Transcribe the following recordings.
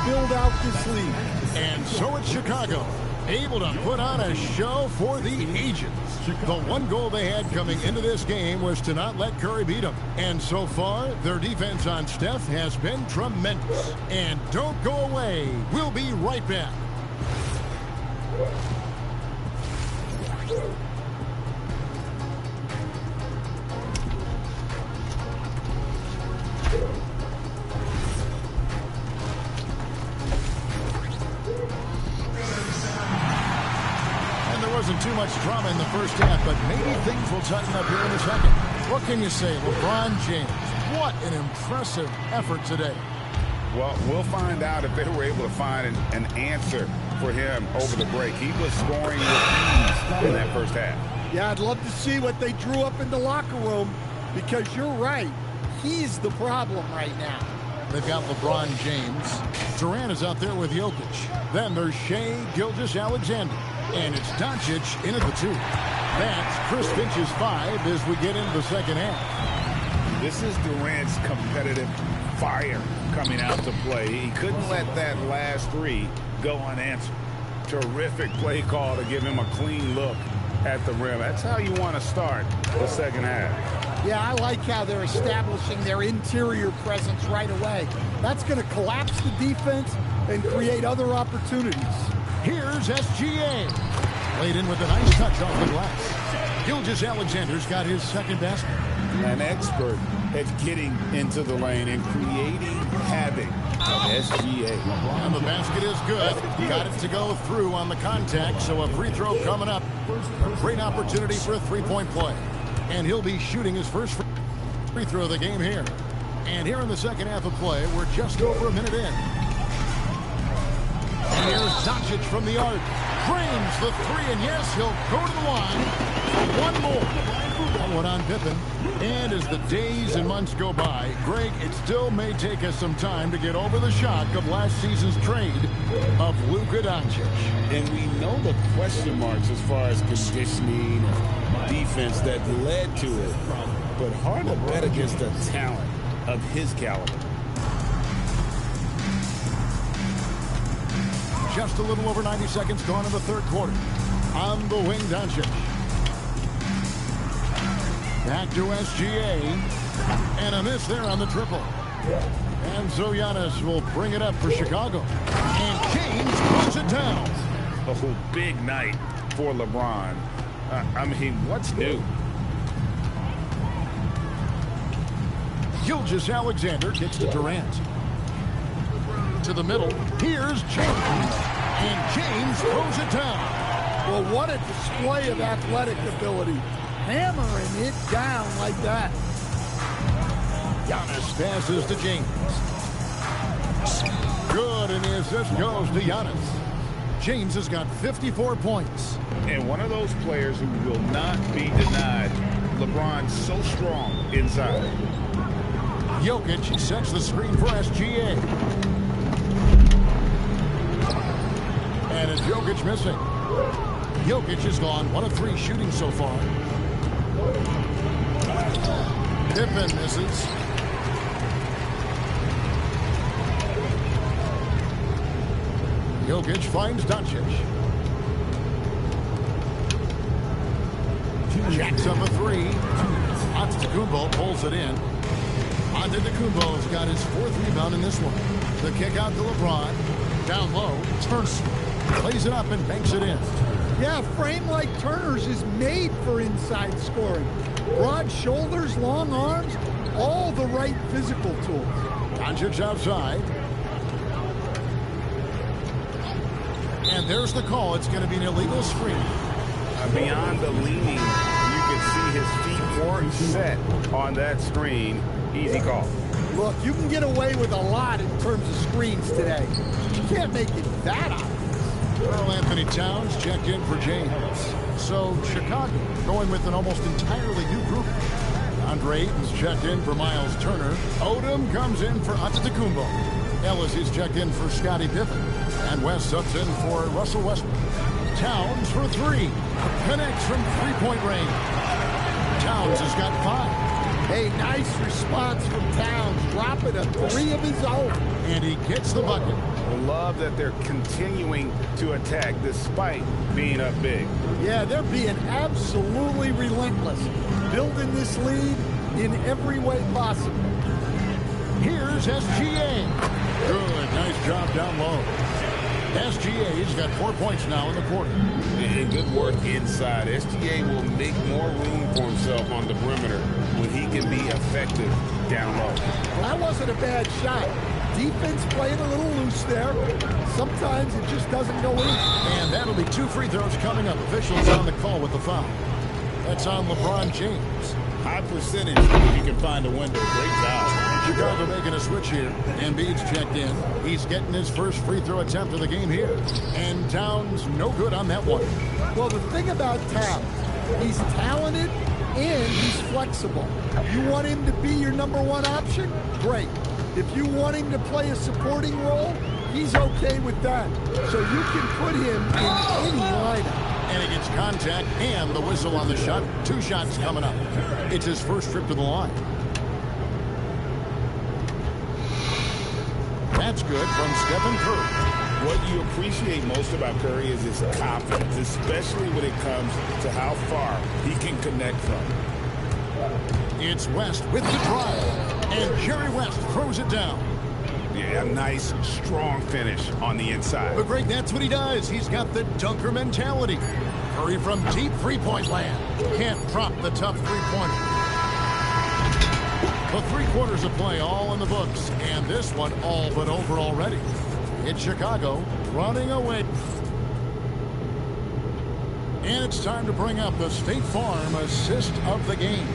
build out this lead. And so it's Chicago, able to put on a show for the ages. The one goal they had coming into this game was to not let Curry beat them. And so far, their defense on Steph has been tremendous. And don't go away. We'll be right back. Wasn't too much drama in the first half, but maybe things will tighten up here in the second. What can you say? LeBron James, what an impressive effort today. Well, we'll find out if they were able to find an answer for him over the break. He was scoring with ease in that first half. Yeah, I'd love to see what they drew up in the locker room, because you're right. He's the problem right now. They've got LeBron James. Durant is out there with Jokic. Then there's Shai Gilgeous-Alexander. And it's Doncic in at the 2. That's Chris Finch's 5 as we get into the second half. This is Durant's competitive fire coming out to play. He couldn't let that last 3 go unanswered. Terrific play call to give him a clean look at the rim. That's how you want to start the second half. Yeah, I like how they're establishing their interior presence right away. That's going to collapse the defense and create other opportunities. Here's SGA. Played in with a nice touch off the glass. Gilgeous-Alexander's got his second basket. An expert at getting into the lane and creating havoc. SGA. And the basket is good. Got it to go through on the contact, so a free throw coming up. Great opportunity for a three-point play. And he'll be shooting his first free throw of the game here. And here in the second half of play, we're just over a minute in. And here's Doncic from the arc. Frames the 3, and yes, he'll go to the line for one more. That one on Pippen. And as the days and months go by, Greg, it still may take us some time to get over the shock of last season's trade of Luka Doncic. And we know the question marks as far as conditioning and defense that led to it. But hard to bet against the talent of his caliber. Just a little over 90 seconds gone in the third quarter. On the wing, Doncic. Back to SGA. And a miss there on the triple. And so Giannis will bring it up for Chicago. And James pulls it down. Oh, big night for LeBron. I mean, what's new? Gilgeous-Alexander gets to Durant. To the middle. Here's James. And James throws it down. Well, what a display of athletic ability. Hammering it down like that. Giannis passes to James. Good, and the assist goes to Giannis. James has got 54 points. And one of those players who will not be denied. LeBron's so strong inside. Jokic sets the screen for SGA. And it's Jokic missing. Jokic has gone 1 of 3 shooting so far. Pippen misses. Jokic finds Doncic. Jacks up a 3. Antetokounmpo pulls it in. Antetokounmpo's got his 4th rebound in this one. The kick out to LeBron. Down low. Turner plays it up and banks it in. Yeah, a frame like Turner's is made for inside scoring. Broad shoulders, long arms, all the right physical tools. Doncic outside. And there's the call. It's going to be an illegal screen. Beyond the leaning, you can see his feet weren't set on that screen. Easy call. Look, you can get away with a lot in terms of screens today. You can't make it that obvious. Karl Anthony Towns checked in for James. So Chicago going with an almost entirely new group. Andre Ayton's checked in for Miles Turner. Odom comes in for Antetokounmpo. Ellis is checked in for Scottie Pippen. And West subs in for Russell Westbrook. Towns for 3. Connects from three-point range. Towns has got 5. Hey, nice response from Towns, dropping a 3 of his own. And he gets the bucket. I love that they're continuing to attack despite being up big. Yeah, they're being absolutely relentless, building this lead in every way possible. Here's SGA. Good, nice job down low. SGA's got 4 points now in the quarter. And good work inside. SGA will make more room for himself on the perimeter when he can be effective down low. Well, that wasn't a bad shot. Defense playing a little loose there. Sometimes it just doesn't go in. And that'll be 2 free throws coming up. Officials on the call with the foul. That's on LeBron James. High percentage if you can find a window. Great job. Chicago making a switch here. Embiid's checked in. He's getting his first free throw attempt of the game here. And Towns no good on that one. Well, the thing about Towns, he's talented and he's flexible. You want him to be your #1 option? Great. If you want him to play a supporting role, he's okay with that. So you can put him in any lineup. And he gets contact and the whistle on the shot. 2 shots coming up. It's his first trip to the line. That's good from Stephen Curry. What you appreciate most about Curry is his confidence, especially when it comes to how far he can connect from. It's West with the drive. And Jerry West throws it down. Yeah, a nice, strong finish on the inside. But Greg, that's what he does. He's got the dunker mentality. Curry from deep three-point land. Can't drop the tough three-pointer. The 3 quarters of play all in the books. And this one all but over already. It's Chicago running away. And it's time to bring up the State Farm assist of the game.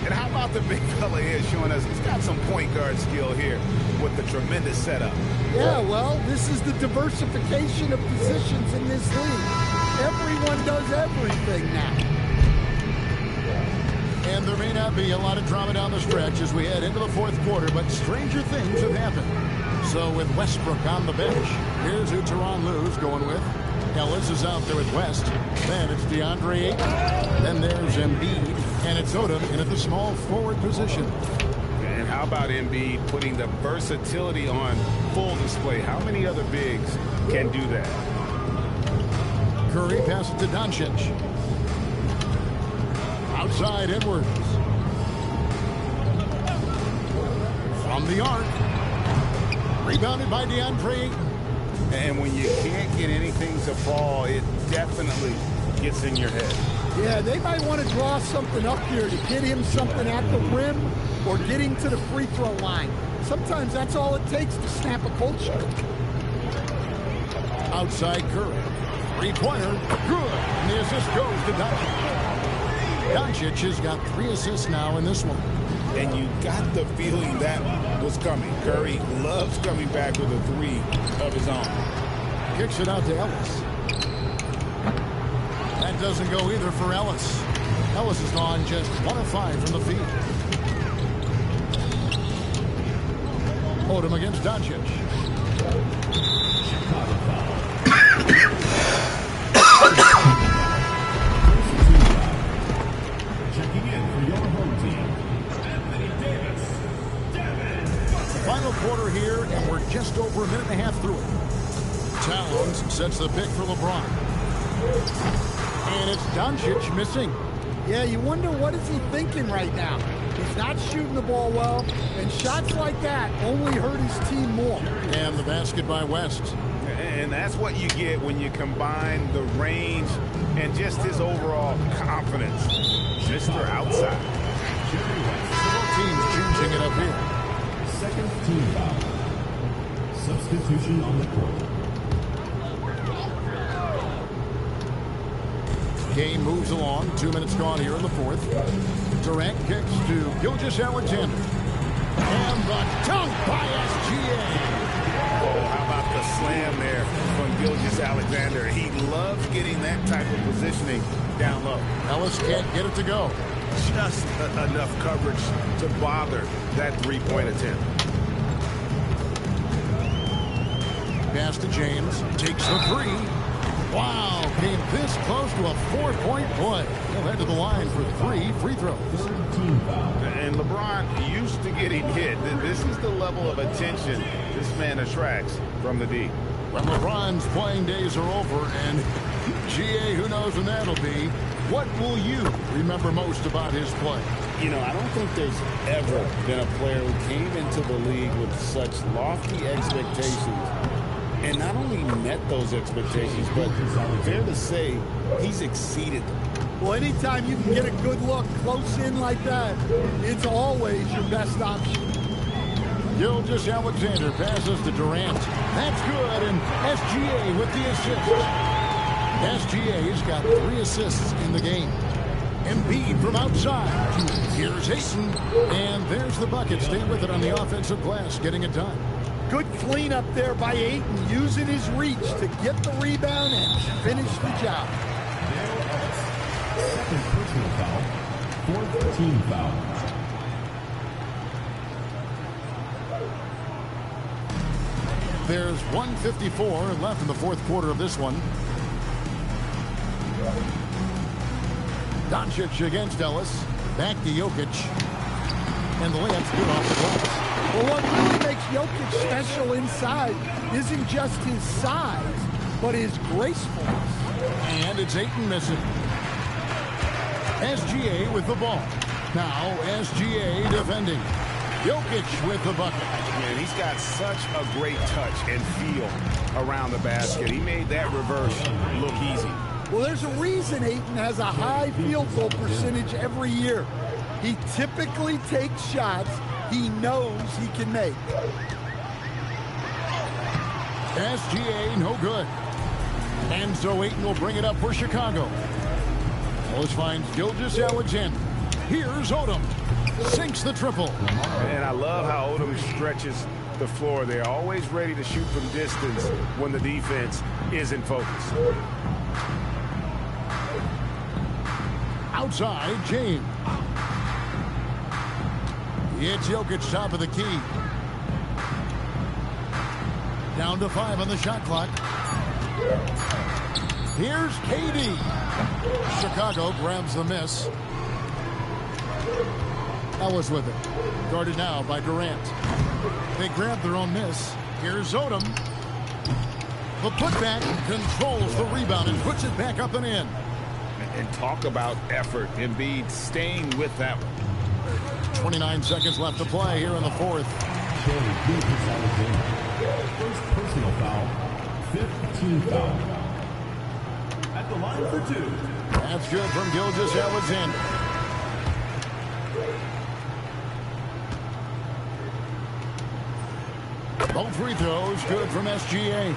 And how about the big fella here showing us he's got some point guard skill here with the tremendous setup. Yeah, well, this is the diversification of positions in this league. Everyone does everything now. And there may not be a lot of drama down the stretch as we head into the 4th quarter, but stranger things have happened. So with Westbrook on the bench, here's who Tyronn Lue's going with. Ellis is out there with West. Then it's DeAndre Ayton. Then there's Embiid. And it's Odom in at the small forward position. And how about Embiid putting the versatility on full display? How many other bigs can do that? Curry passes to Doncic. Outside Edwards. From the arc. Rebounded by DeAndre Ayton. And when you can't get anything to fall, it definitely gets in your head. Yeah, they might want to draw something up here to get him something at the rim or get him to the free throw line. Sometimes that's all it takes to snap a cold streak. Outside Curry. 3-pointer. Good. And the assist goes to Doncic. Doncic has got 3 assists now in this one. And you got the feeling that was coming. Curry loves coming back with a 3 of his own. Kicks it out to Ellis. That doesn't go either for Ellis. Ellis has gone just 1 of 5 from the field. Odom against Doncic. Checking in for your home team, Anthony Davis. Final quarter here, and we're just over a minute and a half through it. Towns sets the pick for LeBron. And it's Doncic missing. Yeah, you wonder what is he thinking right now. He's not shooting the ball well, and shots like that only hurt his team more. And the basket by West. And that's what you get when you combine the range and just his overall confidence. Mr. Outside. Both teams changing it up here. Second team foul. Substitution on the court. Game moves along. 2 minutes gone here in the 4th. Durant kicks to Gilgeous-Alexander. And the dunk by SGA. Oh, how about the slam there from Gilgeous-Alexander? He loves getting that type of positioning down low. Ellis can't get it to go. Just enough coverage to bother that 3-point attempt. Pass to James. Takes the 3. Wow, came this close to a 4-point play. He'll head to the line for 3 free throws. Team foul. And LeBron used to getting hit. This is the level of attention this man attracts from the D. Well, LeBron's playing days are over, and GA, who knows when that'll be. What will you remember most about his play? You know, I don't think there's ever been a player who came into the league with such lofty expectations and not only met those expectations, but fair to say, he's exceeded them. Well, anytime you can get a good look close in like that, it's always your best option. Gilgeous-Alexander passes to Durant. That's good, and SGA with the assist. SGA's got 3 assists in the game. Embiid from outside. Here's Ayton, and there's the bucket. Stay with it on the offensive glass, getting it done. Good cleanup there by Ayton, using his reach to get the rebound and finish the job. Second personal foul. 4th team foul. There's 1:54 left in the 4th quarter of this one. Doncic against Ellis. Back to Jokic. And the layup's good off the glass. Well, what really makes Jokic special inside isn't just his size, but his gracefulness. And it's Ayton missing. SGA with the ball. Now SGA defending. Jokic with the bucket. Man, he's got such a great touch and feel around the basket. He made that reverse look easy. Well, there's a reason Ayton has a high field goal percentage every year. He typically takes shots he knows he can make. SGA no good. And so Ayton will bring it up for Chicago. Ellis finds Gilgeous-Alexander. Here's Odom. Sinks the triple. And I love how Odom stretches the floor. They're always ready to shoot from distance when the defense is in focus. Outside, James. It's Jokic, top of the key. Down to 5 on the shot clock. Here's KD. Chicago grabs the miss. Ellis with it. Guarded now by Durant. They grab their own miss. Here's Odom. The putback controls the rebound and puts it back up and in. And talk about effort. Embiid staying with that one. 29 seconds left to play here in the 4th. Gilgeous-Alexander. First personal foul. 5th team foul. At the line for 2. That's good from Gilgeous-Alexander. Both free throws good from SGA.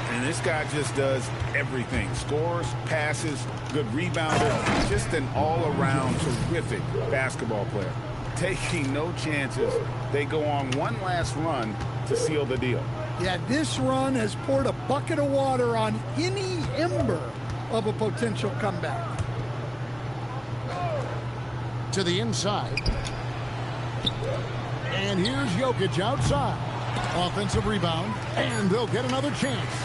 And this guy just does everything. Scores, passes, good rebounder. Just an all-around terrific basketball player. Taking no chances. They go on one last run to seal the deal. Yeah, this run has poured a bucket of water on any ember of a potential comeback. To the inside. And here's Jokic outside. Offensive rebound. And they'll get another chance.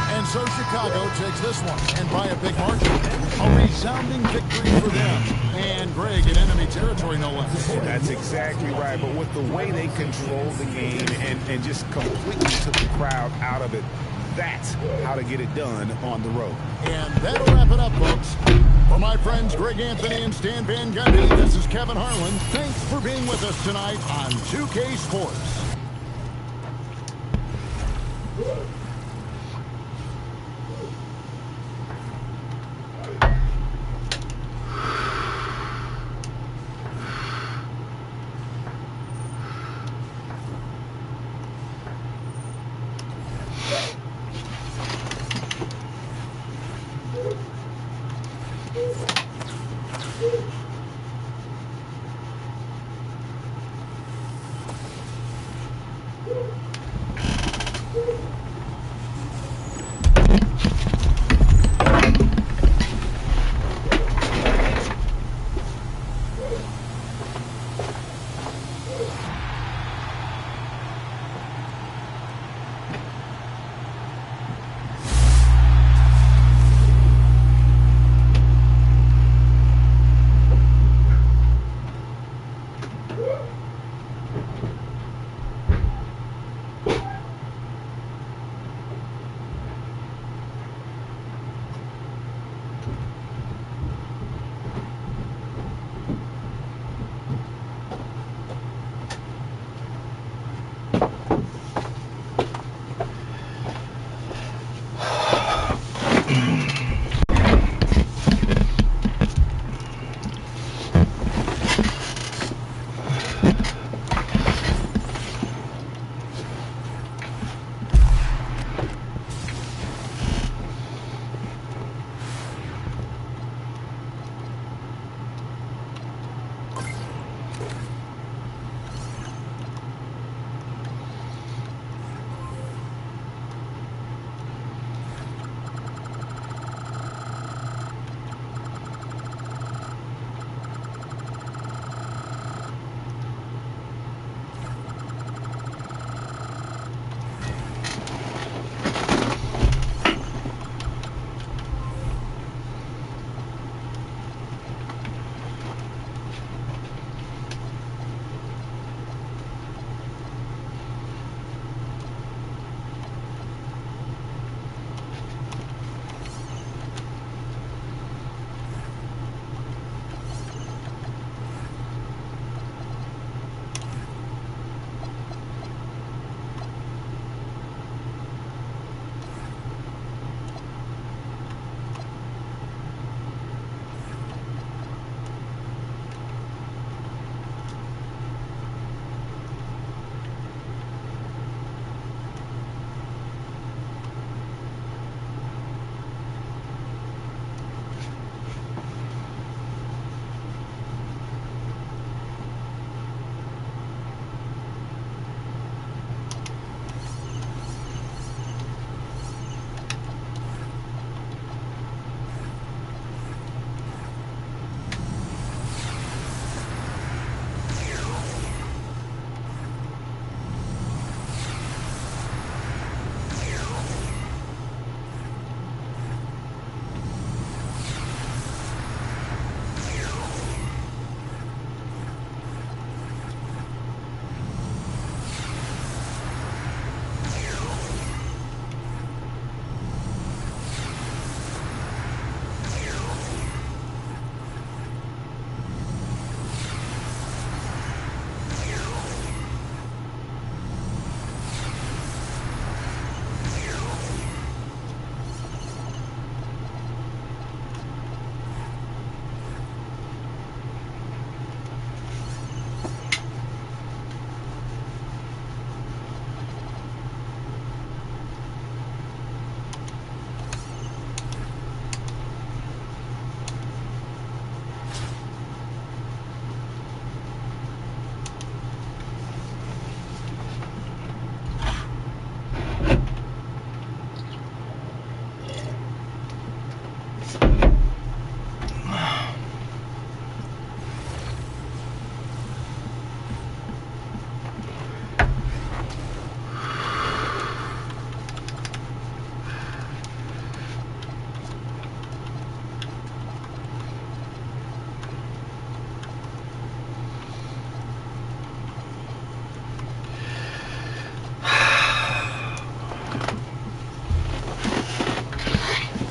And so Chicago takes this one, and by a big margin. A resounding victory for them. And Greg in enemy territory, no less. That's exactly right. But with the way they controlled the game and just completely took the crowd out of it, that's how to get it done on the road. And that'll wrap it up, folks. For my friends Greg Anthony and Stan Van Gundy, this is Kevin Harlan. Thanks for being with us tonight on 2K Sports.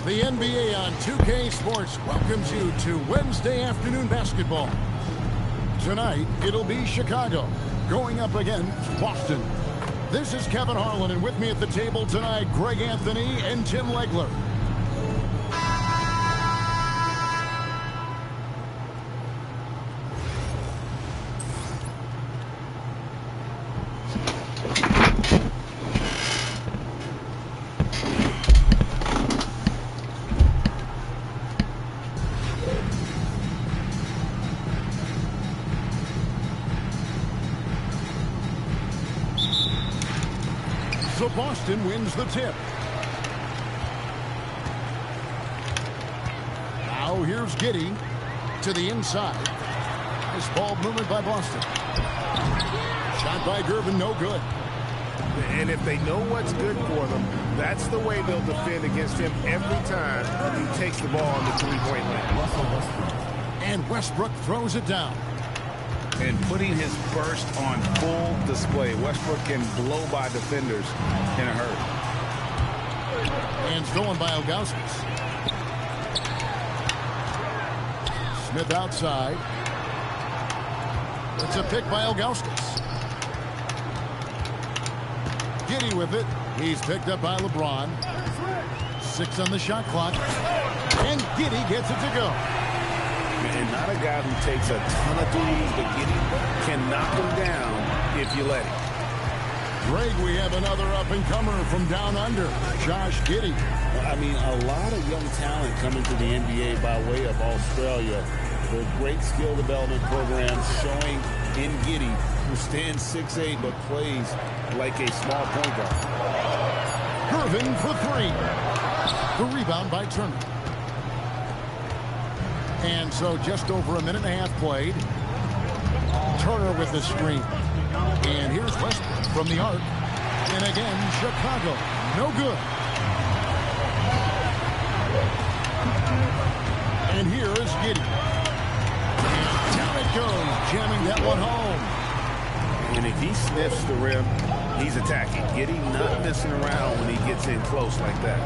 The NBA on 2K Sports welcomes you to Wednesday afternoon basketball. Tonight, it'll be Chicago going up against Boston. This is Kevin Harlan, and with me at the table tonight, Greg Anthony and Tim Legler. So Boston wins the tip. Now here's Giddey to the inside. Nice ball movement by Boston. Shot by Gervin, no good. And if they know what's good for them, that's the way they'll defend against him every time he takes the ball on the three-point line. And Westbrook throws it down. And putting his burst on full display. Westbrook can blow by defenders in a hurry. And stolen by Ilgauskas. Smith outside. It's a pick by Ilgauskas. Giddey with it. He's picked up by LeBron. 6 on the shot clock. And Giddey gets it to go. And not a guy who takes a ton of threes, but Giddey can knock them down if you let him. Greg, we have another up-and-comer from down under, Josh Giddey. I mean, a lot of young talent coming to the NBA by way of Australia. With great skill development programs showing in Giddey, who stands 6'8", but plays like a small point guard. Gervin for 3. The rebound by Turner. And so just over a minute and a half played. Turner with the screen. And here's Westbrook from the arc. And again, Chicago. No good. And here is Giddey. And down it goes, jamming that one home. And if he sniffs the rim, he's attacking. Giddey not messing around when he gets in close like that.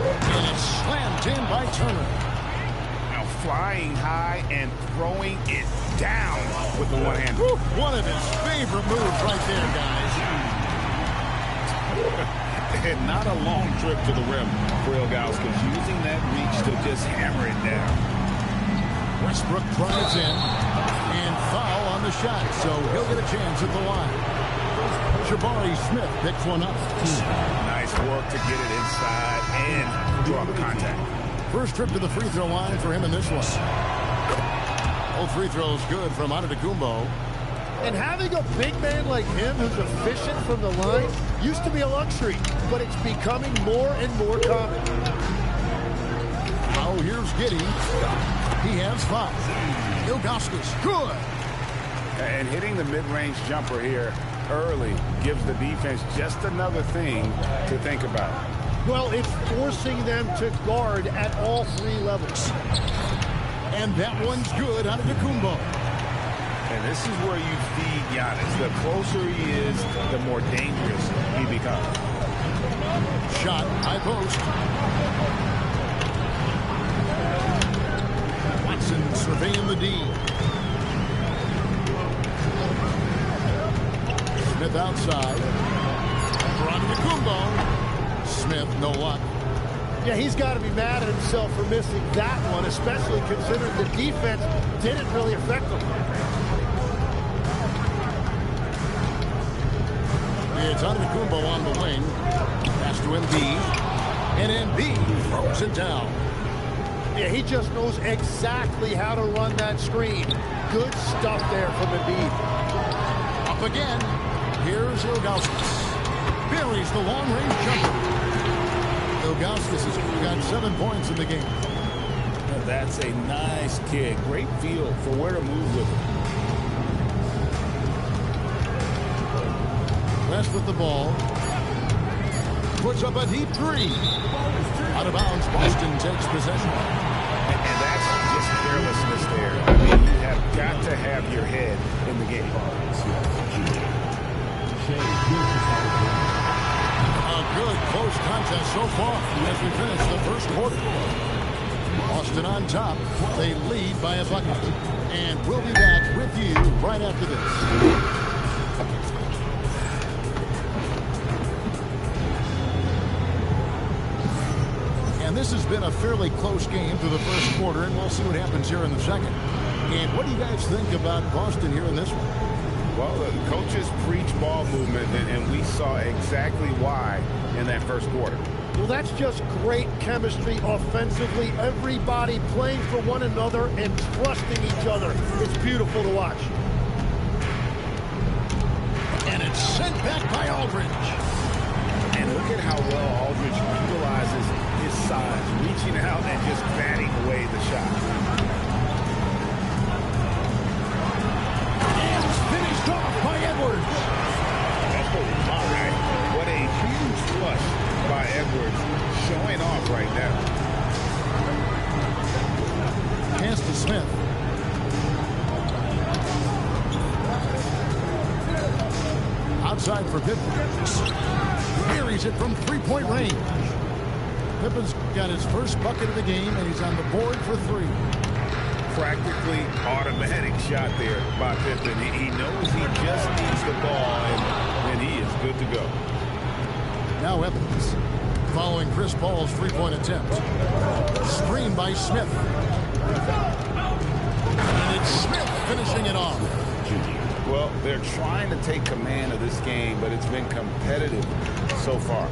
And it's slammed in by Turner. Now flying high and throwing it down with the one hand. One of his favorite moves right there, guys. And not a long trip to the rim for Ilgauskas, using that reach to just hammer it down. Westbrook drives in and foul on the shot, so he'll get a chance at the line. Jabari Smith picks one up. Nice work to get it inside and draw the contact. First trip to the free throw line for him in this one. All free throws good from Antetokounmpo. And having a big man like him who's efficient from the line used to be a luxury, but it's becoming more and more common. Now here's Giddey. He has 5. Ilgauskas, good. And hitting the mid-range jumper here early gives the defense just another thing to think about. Well, it's forcing them to guard at all 3 levels. And that one's good out of Antetokounmpo. And this is where you feed Giannis. The closer he is, the more dangerous he becomes. Shot, high post. Watson surveying the D. Smith outside. For Antetokounmpo. Smith, no luck. Yeah, he's got to be mad at himself for missing that one, especially considering the defense didn't really affect him. It's Antetokounmpo on the wing. Pass to Embiid. And Embiid throws it down. Yeah, he just knows exactly how to run that screen. Good stuff there from Embiid. Up again. Here's Ilgauskas. Buries the long-range jumper. Ilgauskas has got 7 points in the game. That's a nice kick. Great feel for where to move with it. West with the ball. Puts up a deep 3. Out of bounds, Boston takes possession. And that's just carelessness there. I mean, you have got to have your head in the game. A good close contest so far as we finish the first quarter. Boston on top. They lead by a bucket. And we'll be back with you right after this. This has been a fairly close game through the first quarter, and we'll see what happens here in the second. And what do you guys think about Boston here in this one? Well, the coaches preach ball movement, and we saw exactly why in that first quarter. Well, that's just great chemistry offensively. Everybody playing for one another and trusting each other. It's beautiful to watch. And it's sent back by Aldridge. And look at how well Aldridge utilizes his size, reaching out and just batting away the shot. And it's finished off by Edwards. That's what we want, right? What a huge flush by Edwards, showing off right now. Pass to Smith. Outside for Pippen. Buries it from three-point range. Pippen's got his first bucket of the game, and he's on the board for three. Practically automatic shot there by Pippen. He knows he just needs the ball, and he is good to go. Now Evans, following Chris Paul's three-point attempt. Screen by Smith. And it's Smith finishing it off. Well, they're trying to take command of this game, but it's been competitive so far.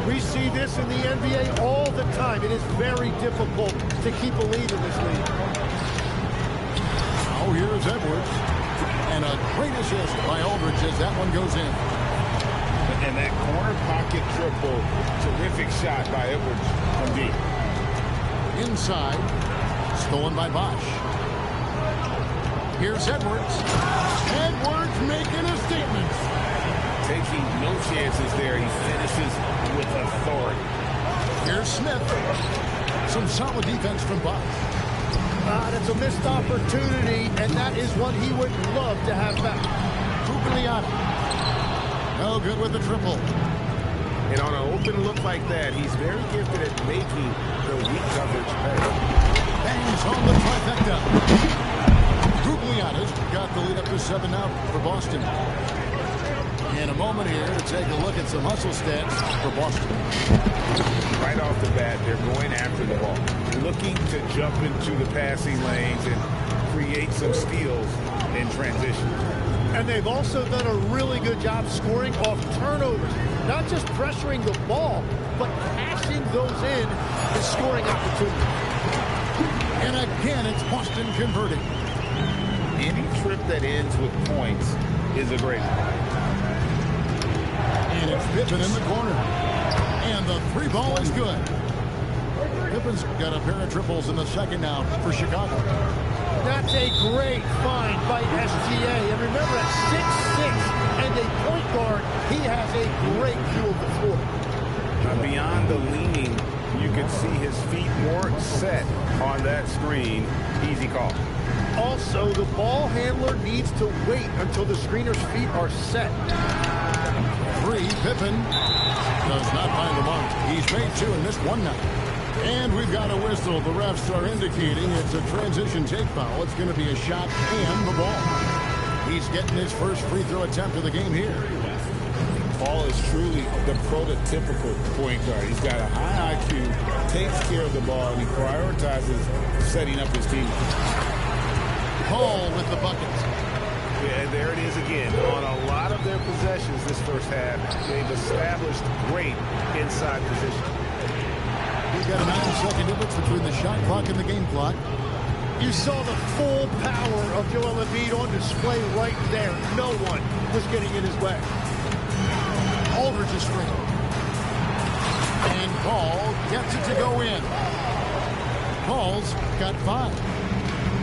We see this in the NBA all the time. It is very difficult to keep a lead in this league. Oh, here's Edwards. And a great assist by Aldridge as that one goes in. And that corner pocket triple, terrific shot by Edwards from deep. Inside, stolen by Bosch. Here's Edwards. Edwards making a statement. Taking no chances there. He finishes with authority. Here's Smith. Some solid defense from Bosch. That's a missed opportunity, and that is one he would love to have back. Gugliotta. No good with the triple. And on an open look like that, he's very gifted at making the weak coverage pay. Bangs on the trifecta. Gugliotta's got the lead up to 7 now for Boston. In a moment here to take a look at some hustle stats for Boston. Right off the bat, they're going after the ball, looking to jump into the passing lanes and create some steals in transition. And they've also done a really good job scoring off turnovers. Not just pressuring the ball, but passing those in and scoring opportunities. And again, it's Boston converting. Any trip that ends with points is a great one. And it's Pippen in the corner. And the three ball is good. Pippen's got a pair of triples in the second now for Chicago. That's a great find by SGA. And remember, at 6'6" and a point guard, he has a great view of the floor. Beyond the leaning, you can see his feet more set on that screen. Easy call. Also, the ball handler needs to wait until the screener's feet are set. Three, Pippen does not find the mark. He's made two and missed one now. And we've got a whistle. The refs are indicating it's a transition take foul. It's going to be a shot and the ball. He's getting his first free throw attempt of the game here. Paul is truly the prototypical point guard. He's got a high IQ, takes care of the ball, and he prioritizes setting up his team. Paul with the bucket. Yeah, there it is again. On a lot of their possessions this first half, they've established great inside position. We've got a 9-second difference between the shot clock and the game clock. You saw the full power of Joel Embiid on display right there. No one was getting in his way. Aldridge is free. And Paul gets it to go in. Paul's got 5.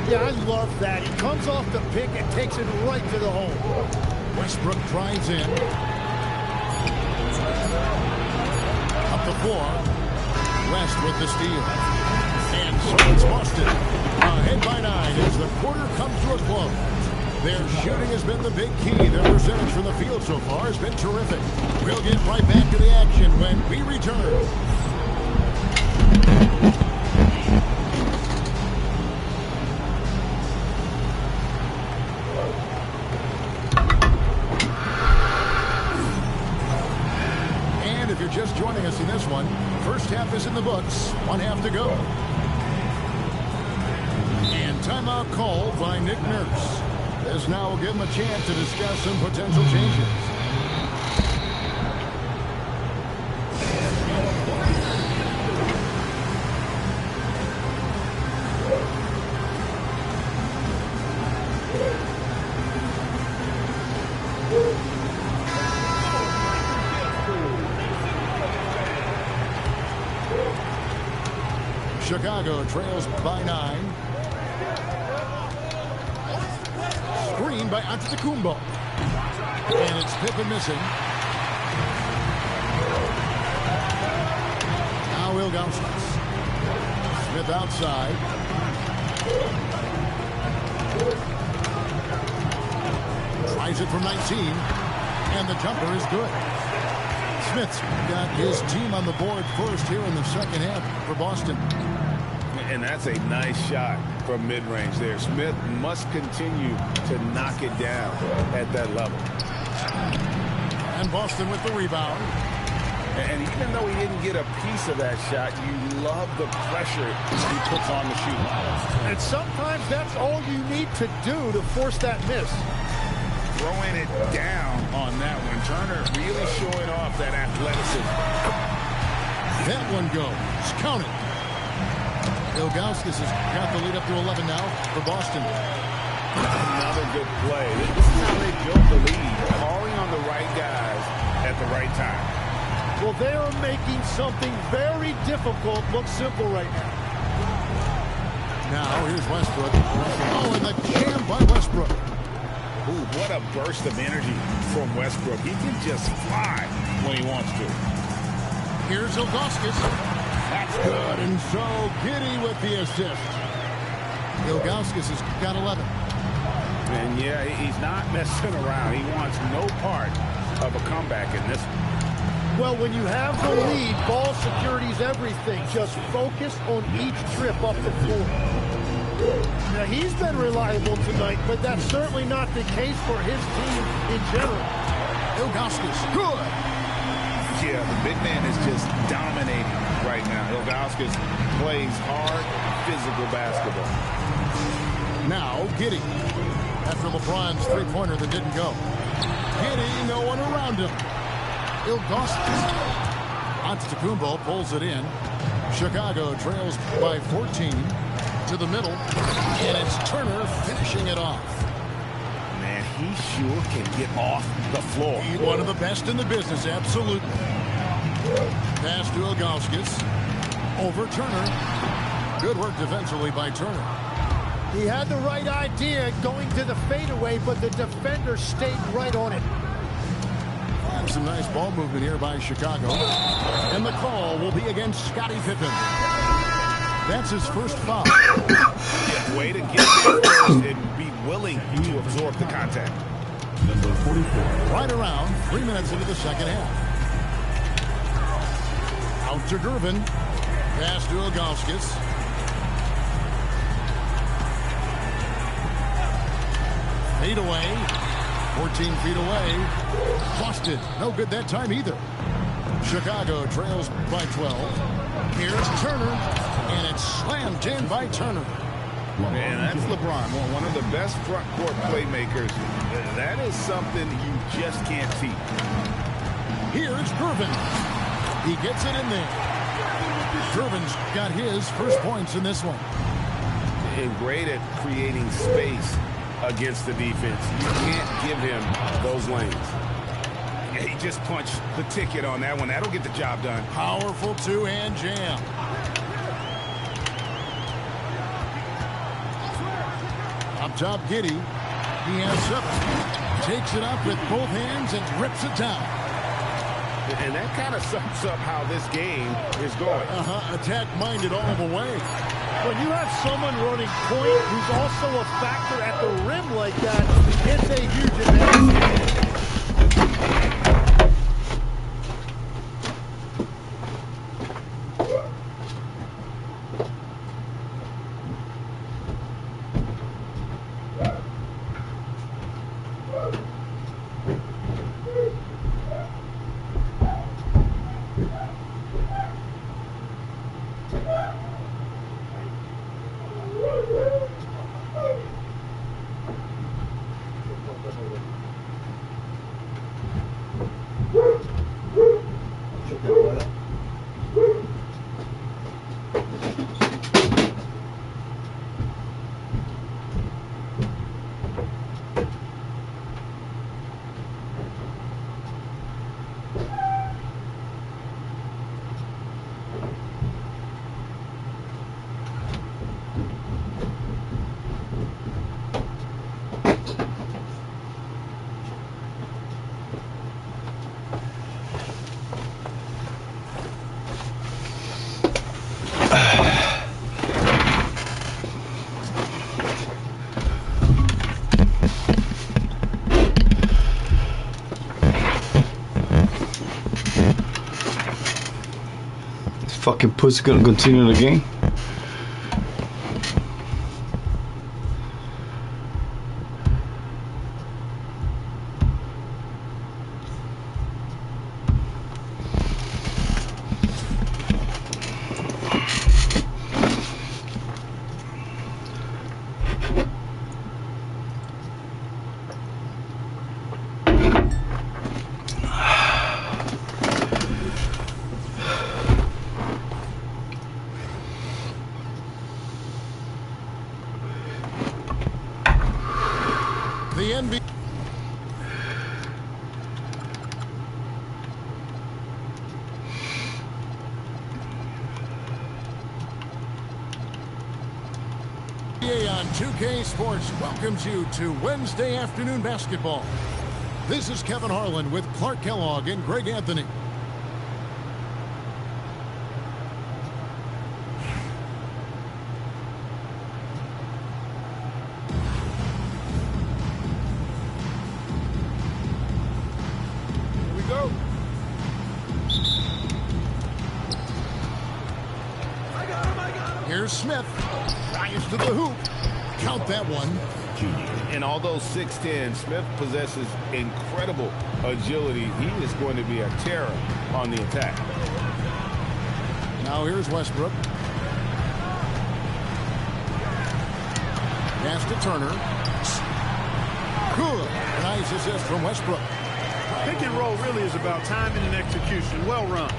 Yeah, I love that. He comes off the pick and takes it right to the hole. Westbrook drives in. Up the floor. West with the steal. And so it's Boston. Ahead by 9 as the quarter comes to a close. Their shooting has been the big key. Their percentage from the field so far has been terrific. We'll get right back to the action when we return. And if you're just joining us in this one, first half is in the books. 1 half to go. And timeout call by Nick Nurse. This now will give him a chance to discuss some potential changes. Chicago trails by 9. Screen by Antetokounmpo. And it's Pippen missing. Now Ilgauskas. Smith outside. Tries it from 19. And the jumper is good. Smith's got his team on the board first here in the second half for Boston. And that's a nice shot from mid-range there. Smith must continue to knock it down at that level. And Boston with the rebound. And even though he didn't get a piece of that shot, you love the pressure he puts on the shooter. And sometimes that's all you need to do to force that miss. Throwing it down on that one. Turner really showing off that athleticism. That one goes. Count it. Ilgauskas has got the lead up to 11 now for Boston. Another good play. This is how they built the lead. Calling on the right guys at the right time. Well, they are making something very difficult look simple right now. Now, here's Westbrook. Oh, and the jam by Westbrook. Ooh, what a burst of energy from Westbrook. He can just fly when he wants to. Here's Ilgauskas. That's good. And so Giddey with the assist. Ilgauskas has got 11. And yeah, he's not messing around. He wants no part of a comeback in this one. Well, when you have the lead, ball security is everything. Just focus on each trip up the floor. Now, he's been reliable tonight, but that's certainly not the case for his team in general. Ilgauskas, good. Yeah, the big man is just dominating right now. Ilgauskas plays hard, physical basketball. Now, Giddey. After LeBron's three-pointer that didn't go. Giddey, no one around him. Ilgauskas. Antetokounmpo pulls it in. Chicago trails by 14 to the middle. And it's Turner finishing it off. Man, he sure can get off the floor. He's one of the best in the business, absolutely. Pass to Ilgauskas. Over Turner. Good work defensively by Turner. He had the right idea going to the fadeaway, but the defender stayed right on it. And some nice ball movement here by Chicago. And the call will be against Scottie Pippen. That's his first foul. Yeah, way to get there first and be willing to absorb the contact. Number 44. Right around 3 minutes into the second half. Out to Gervin. Pass to Ilgauskas. Fade away. 14 feet away. Lost it. No good that time either. Chicago trails by 12. Here's Turner. And it's slammed in by Turner. Man, that's LeBron, one of the best front court playmakers. That is something you just can't teach. Here's Gervin. He gets it in there. Gervin's got his first points in this one. And great at creating space against the defense. You can't give him those lanes. Yeah, he just punched the ticket on that one. That'll get the job done. Powerful two-hand jam. Up top, Giddey. He has 7. Takes it up with both hands and rips it down. And that kind of sums up how this game is going. Attack-minded all the way. When you have someone running point who's also a factor at the rim like that, it's a huge advantage. Fucking pussy gonna continue the game. The NBA. On 2K Sports welcomes you to Wednesday afternoon basketball. This is Kevin Harlan with Clark Kellogg and Greg Anthony. Here's Smith. Rise to the hoop. Count that one. And although 6'10", Smith possesses incredible agility. He is going to be a terror on the attack. Now here's Westbrook. Pass to Turner. Good. Nice assist from Westbrook. Pick and roll really is about timing and execution. Well run.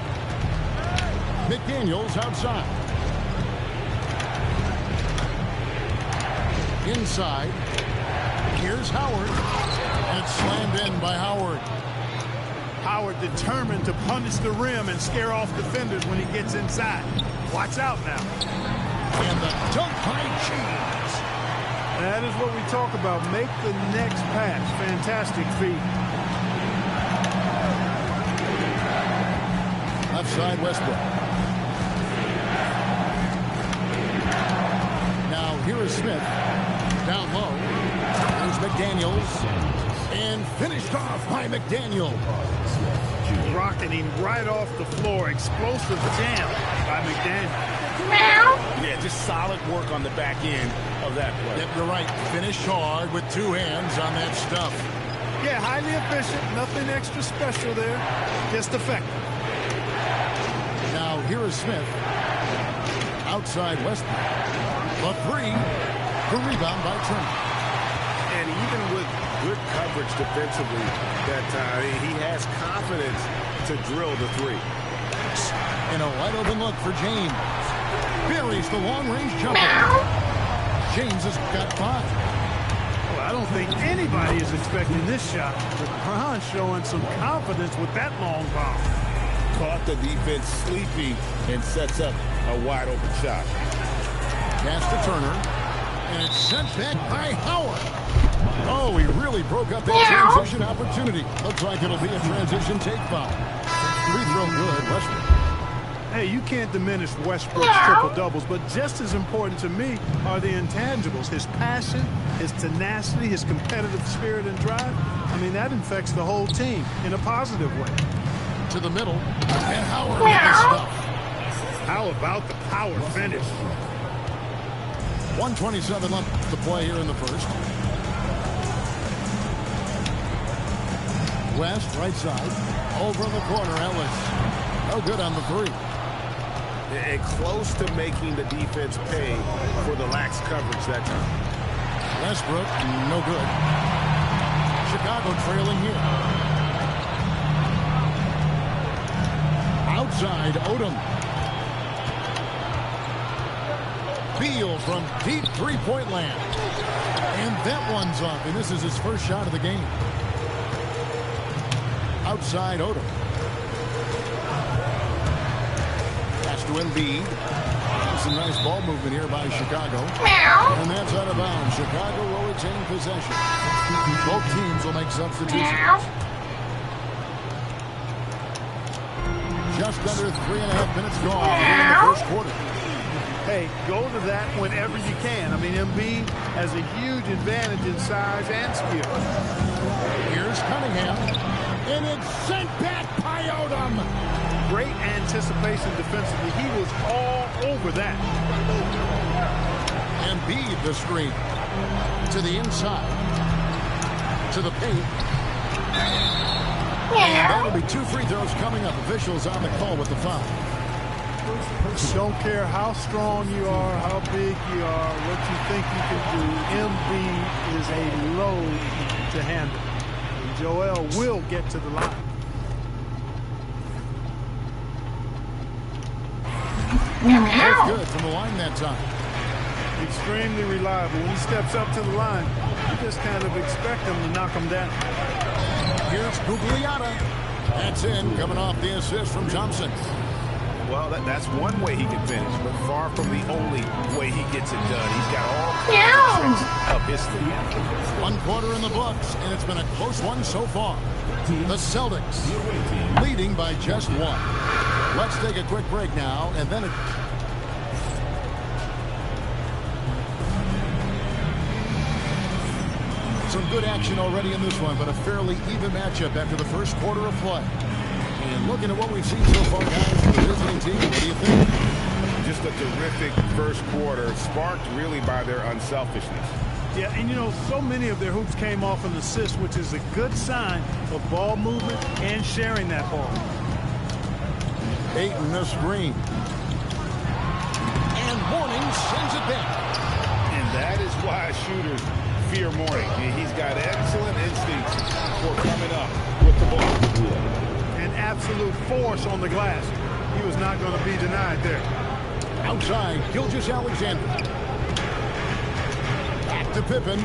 McDaniels outside. Inside. Here's Howard. And it's slammed in by Howard. Howard determined to punish the rim and scare off defenders when he gets inside. Watch out now. And the dunk by James. That is what we talk about. Make the next pass. Fantastic feat. Left side Westbrook. Now here is Smith. Down low. There's McDaniels. And finished off by McDaniel. Rocketing right off the floor. Explosive jam by McDaniel. Yeah, just solid work on the back end of that play. Yep, you're right. Finished hard with two hands on that stuff. Yeah, highly efficient. Nothing extra special there. Just effective. Now here is Smith. Outside Westbrook. The three. The rebound by Turner. And even with good coverage defensively that time, he has confidence to drill the three. And a wide open look for James. Buries the long-range jumper. James has got 5. Well, I don't think anybody is expecting this shot. But Bron showing some confidence with that long bomb. Caught the defense sleeping and sets up a wide open shot. Pass to Turner. And it's sent back by Howard. Oh, he really broke up that transition opportunity. Looks like it'll be a transition take foul. Free throw good, Westbrook. Hey, you can't diminish Westbrook's triple-doubles, but just as important to me are the intangibles. His passion, his tenacity, his competitive spirit and drive. I mean, that infects the whole team in a positive way. To the middle, and Howard with the stuff. How about the power finish? 1:27 left to play here in the first. West, right side. Over in the corner, Ellis. No good on the three. And close to making the defense pay for the lax coverage that time. Westbrook, no good. Chicago trailing here. Outside, Odom. Beal from deep three-point land. And that one's off, and this is his first shot of the game. Outside, Odom. Pass to Embiid. Some nice ball movement here by Chicago. And that's out of bounds. Chicago will retain possession. Both teams will make substitutions. Just under 3.5 minutes gone in the first quarter. Hey, go to that whenever you can. I mean, Embiid has a huge advantage in size and skill. Here's Cunningham. And it's sent back by Odom. Great anticipation defensively. He was all over that. Embiid the screen. To the inside. To the paint. And that'll be 2 free throws coming up. Officials on the call with the foul. Don't care how strong you are, how big you are, what you think you can do. Embiid is a load to handle. And Joel will get to the line. That's good from the line that time. Extremely reliable. When he steps up to the line, you just kind of expect him to knock him down. Here's Gugliotta. That's in, coming off the assist from Thompson. Well, that's one way he can finish, but far from the only way he gets it done. He's got all kinds of tricks up his sleeve. 1 quarter in the books, and it's been a close one so far. The Celtics leading by just 1. Let's take a quick break now, and then some good action already in this one, but a fairly even matchup after the first quarter of play. And looking at what we've seen so far, guys, from the visiting team, what do you think? Just a terrific first quarter, sparked really by their unselfishness. Yeah, and you know, so many of their hoops came off an assist, which is a good sign of ball movement and sharing that ball. Ayton the screen. And Mourning sends it back. And that is why shooters fear Mourning. He's got excellent instincts for coming up with the ball. An absolute force on the glass. He was not going to be denied there. Outside, Gilgeous-Alexander. Back to Pippen.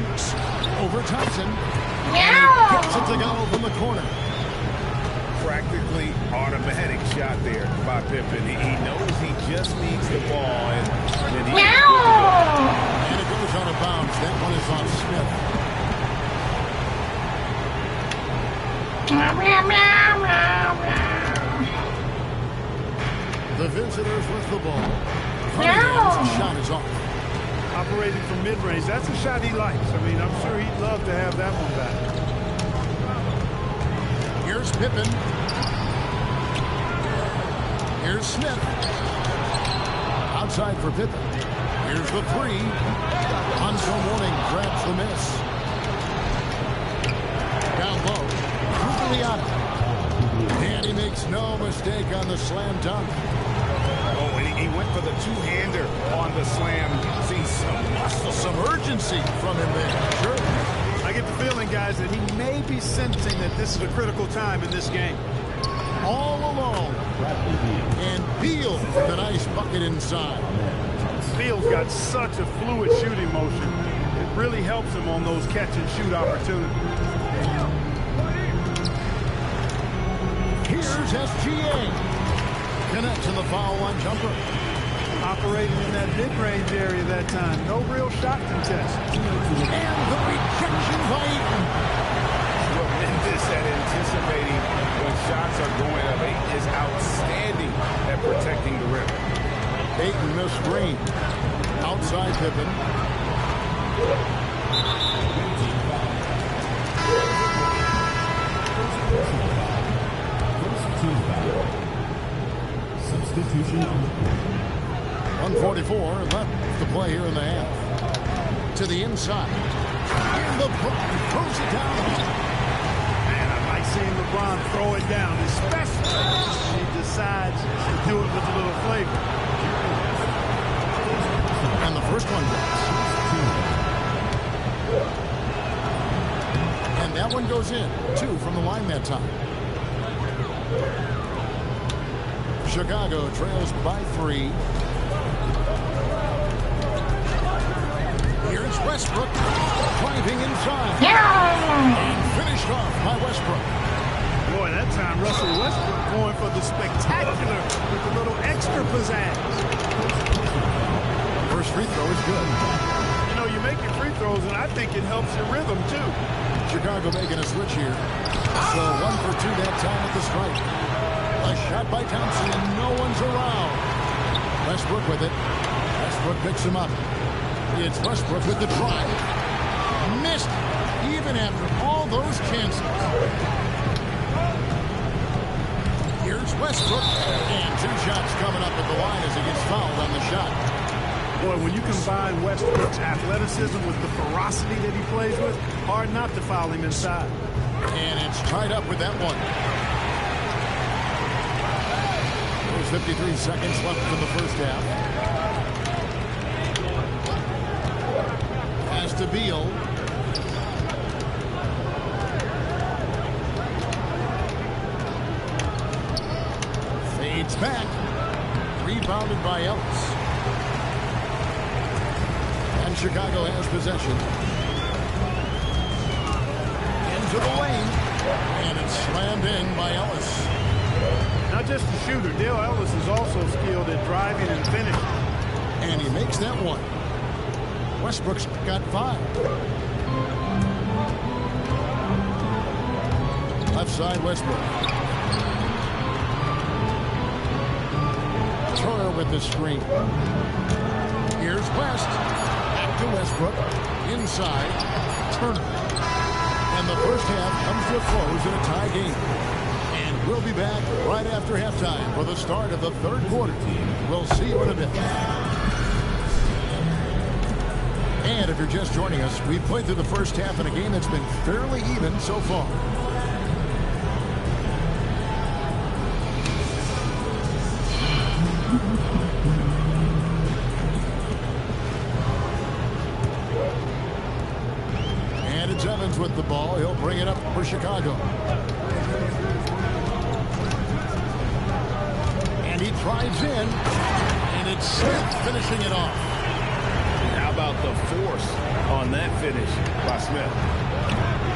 Over Thompson. And he gets it to go from the corner. Practically automatic shot there by Pippen. He knows he just needs the ball, and he And it goes out of bounds. That one is on Smith. The visitors with the ball. Cunningham's shot is off. Operating from mid-range, that's a shot he likes. I mean, I'm sure he'd love to have that one back. Here's Pippen. Here's Smith. Outside for Pippen. Here's the three. Alonzo Mourning grabs the miss. Down low. Gugliotta. And he makes no mistake on the slam dunk. Oh, and he went for the two-hander on the slam. See some muscle, Some urgency from him there. Sure. I get the feeling, guys, that he may be sensing that this is a critical time in this game. All alone. And Beal with a nice bucket inside. Beal's got such a fluid shooting motion. It really helps him on those catch-and-shoot opportunities. Here's SGA. Connects in the foul line jumper. Operating in that mid-range area that time. No real shot contest. And the rejection by Ayton. tremendous at anticipating when shots are going up. Ayton is outstanding at protecting the working a screen. Outside Pippen. Substitution on the court. 1:44 left to play here in the half. To the inside. And LeBron throws it down. Man, I like seeing LeBron throw it down, especially when he decides to do it with a little flavor. And the first one goes. And that one goes in. 2 from the line that time. Chicago trails by 3. Here's Westbrook driving inside. And finished off by Westbrook. Boy, that time Russell Westbrook going for the spectacular with a little extra pizzazz. First free throw is good. You know, you make your free throws, and I think it helps your rhythm, too. Chicago making a switch here. So 1 for 2 that time at the strike. A shot by Thompson, and no one's around. Westbrook with it. Westbrook picks him up. It's Westbrook with the drive. Missed, even after all those chances. Here's Westbrook. And 2 shots coming up at the line as he gets fouled on the shot. Boy, when you combine Westbrook's athleticism with the ferocity that he plays with, hard not to foul him inside. And it's tied up with that one. There's 53 seconds left in the first half. Pass to Beal. Fades back. Rebounded by Ellis. And Chicago has possession. Into the lane. And it's slammed in by Ellis. Not just a shooter, Dale Ellis is also skilled at driving and finishing. And he makes that one. Westbrook's got 5. Left side, Westbrook. Turner with the screen. Here's West. Back to Westbrook. Inside. Turner. And the first half comes to a close in a tie game. And we'll be back right after halftime for the start of the third quarter. We'll see you in a bit. And if you're just joining us, we've played through the first half in a game that's been fairly even so far. And it's Evans with the ball. He'll bring it up for Chicago. And he drives in. And it's Smith finishing it off. How about the force on that finish by Smith?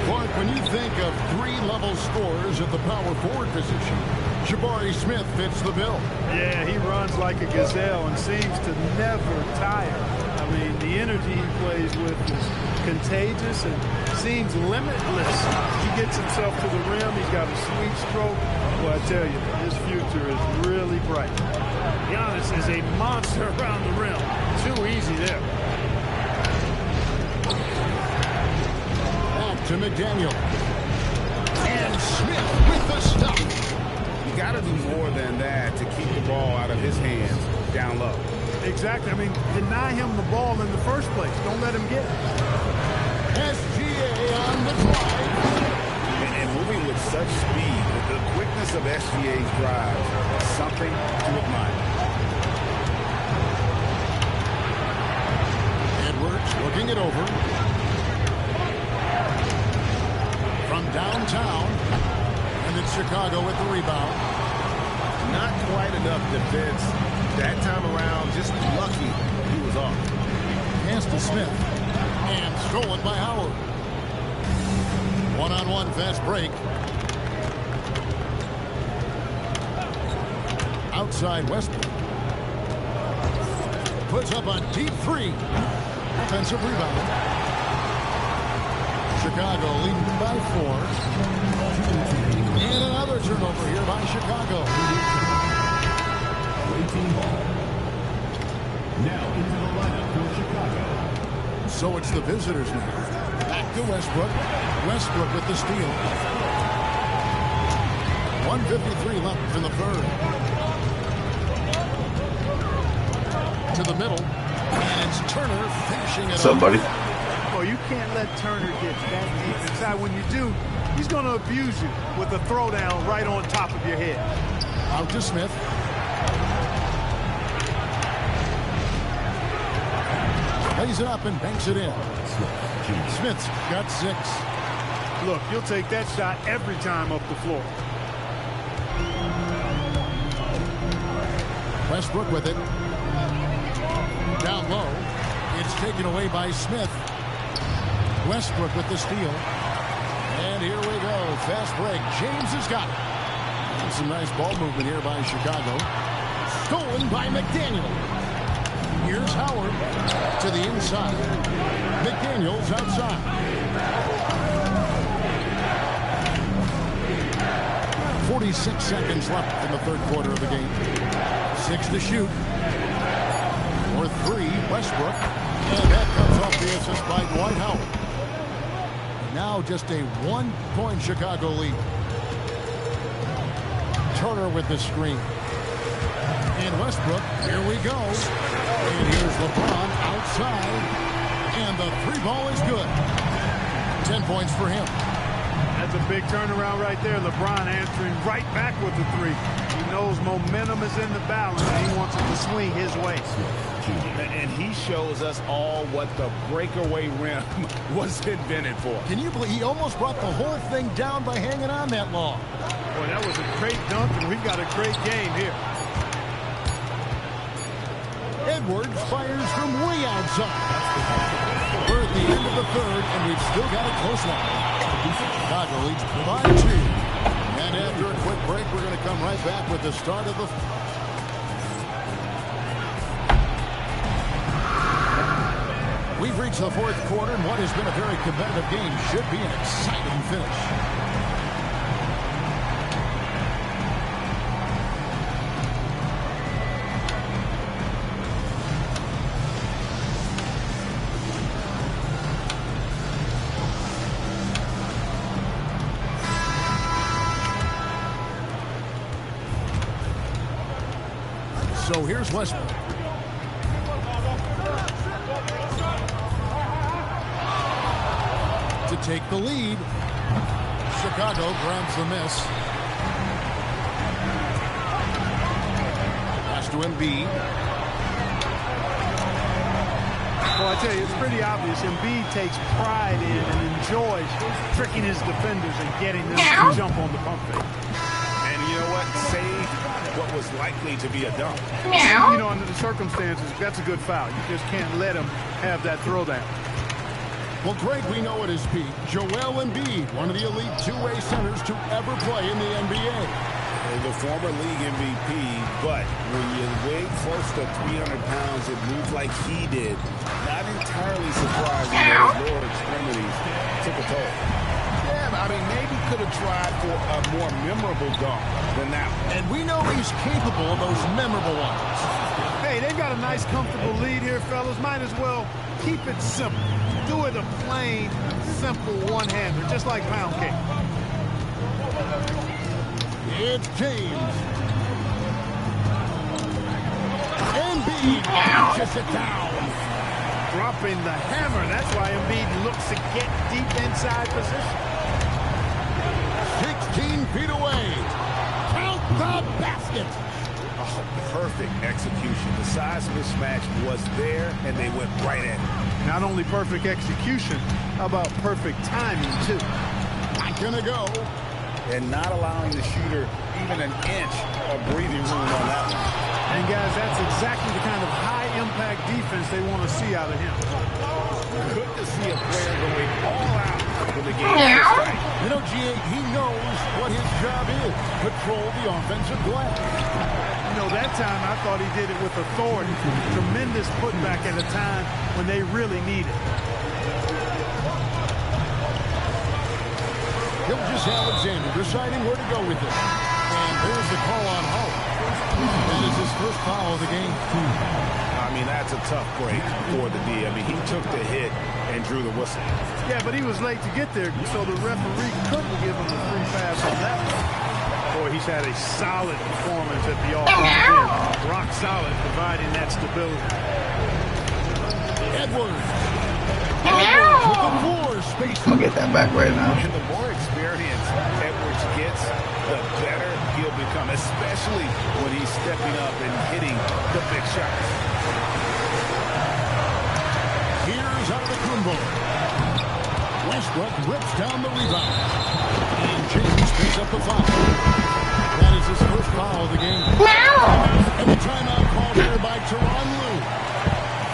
Clark, when you think of 3-level scorers at the power forward position, Jabari Smith fits the bill. Yeah, he runs like a gazelle and seems to never tire. I mean, the energy he plays with is contagious and seems limitless. He gets himself to the rim. He's got a sweet stroke. Well, I tell you, his future is really bright. Giannis is a monster around the rim. Too easy there. Back to McDaniel. And Smith with the stop. You got to do more than that to keep the ball out of his hands down low. Exactly. I mean, deny him the ball in the first place. Don't let him get it. SGA on the drive. And moving with such speed, the quickness of SGA's drives is something to admire. Edwards looking it over. From downtown. And it's Chicago with the rebound. Not quite enough defense that time around. Just lucky he was off. Pass to Smith. And stolen by Howard. One-on-one fast break. Outside Westbrook. Puts up a deep 3. Offensive rebound. Chicago leading by 4. And another turnover here by Chicago. So it's the visitors now. Back to Westbrook. Westbrook with the steal. 1:53 left in the third. To the middle. And it's Turner finishing it What's up, buddy? Well, you can't let Turner get that deep inside. When you do, he's going to abuse you with a throwdown right on top of your head. Out to Smith. Lays it up and banks it in. Smith's got 6. Look, you'll take that shot every time up the floor. Westbrook with it. Down low. It's taken away by Smith. Westbrook with the steal. And here we go. Fast break. James has got it. And some nice ball movement here by Chicago. Stolen by McDaniel. Here's Howard to the inside. McDaniel's outside. 46 seconds left in the third quarter of the game. 6 to shoot. For 3, Westbrook. And that comes off the assist by Dwight Howard. Now just a 1-point Chicago lead. Turner with the screen. And Westbrook, here we go. And here's LeBron outside. And the 3-ball is good. 10 points for him. That's a big turnaround right there. LeBron answering right back with the 3. He knows momentum is in the balance, and he wants it to swing his way. And he shows us all what the breakaway rim was invented for. Can you believe he almost brought the whole thing down by hanging on that long? Boy, that was a great dunk, and we've got a great game here. Edwards fires from way outside. We're at the end of the third, and we've still got a close one. Chicago leads by 2. And after a quick break, we're going to come right back with the start of the... We've reached the fourth quarter, and what has been a very competitive game should be an exciting finish. So here's Westbrook. To take the lead. Chicago grabs the miss. Pass to Embiid. Well, I tell you, it's pretty obvious. Embiid takes pride in and enjoys tricking his defenders and getting them to jump on the pump fake. And you know what? Saved what was likely to be a dunk. You know, under the circumstances, that's a good foul. You just can't let him have that throwdown. Well, Greg, we know at his peak, Joel Embiid, one of the elite two-way centers to ever play in the NBA. The former league MVP, but when you weigh close to 300 pounds, it moves like he did. Not entirely surprising that his lower extremities took a toll. Yeah, I mean, maybe could have tried for a more memorable dunk than that one. And we know he's capable of those memorable ones. Hey, they've got a nice, comfortable lead here, fellas. Might as well keep it simple. Do it a plain, simple one-hander, just like pound cake. It's James. Embiid pushes it down. Dropping the hammer. That's why Embiid looks to get deep inside position. 16 feet away. Count the basket. Oh, perfect execution. The size mismatch was there, and they went right at it. Not only perfect execution, how about perfect timing, too? Not gonna go. And not allowing the shooter even an inch of breathing room on that one. And, guys, that's exactly the kind of high-impact defense they want to see out of him. Good to see a player going all out when the game is tight. You know, G.A., he knows what his job is. Control the offensive glass. You know, that time I thought he did it with authority. Tremendous putback at a time when they really need it. Gilgeous-Alexander deciding where to go with it. And there's the call on Howard. That is his first foul of the game. mean, that's a tough break for the D. I mean, he took the hit and drew the whistle. Yeah, but he was late to get there, so the referee couldn't give him the free pass on that one. Boy, he's had a solid performance at the offensive end. Rock solid, providing that stability. Edwards. Edwards with the floor space. I'm gonna get that back right now. And the more experience Edwards gets, the better he'll become, especially when he's stepping up and hitting the big shots. Here's Antetokounmpo. Westbrook rips down the rebound. And James picks up the foul. That is his first foul of the game. And the timeout called here by Tyronn Lue.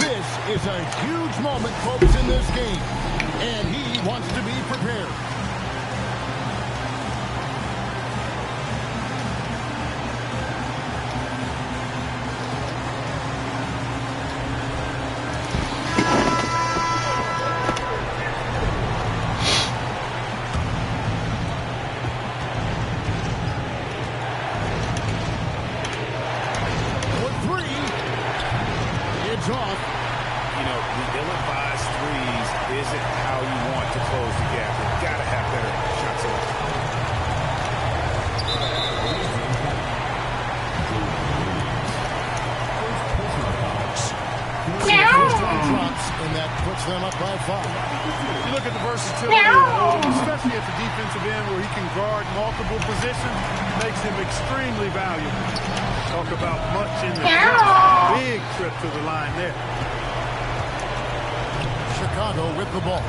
This is a huge moment, folks, in this game. And he wants to be prepared. Off. You know, the ill-advised threes isn't how you want to close the gap. You've got to have better shot selection. First one drops, and that puts them up by 5. You look at the versatility of Odom, especially at the defensive end where he can guard multiple positions, makes him extremely valuable. Talk about much in the dress. Big trip to the line there. Chicago with the ball.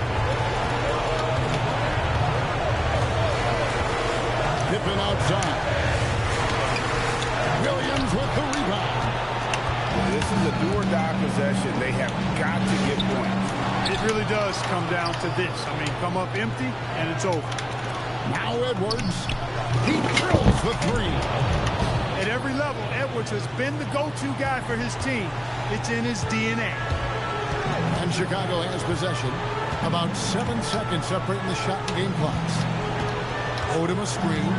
Pippen outside. Williams with the rebound. This is a do-or-die possession. They have got to get points. It really does come down to this. I mean, come up empty, and it's over. Now Edwards. He drills the 3. At every level, Edwards has been the go-to guy for his team. It's in his DNA. And Chicago has possession. About 7 seconds separating the shot and game clocks. Odom a screen.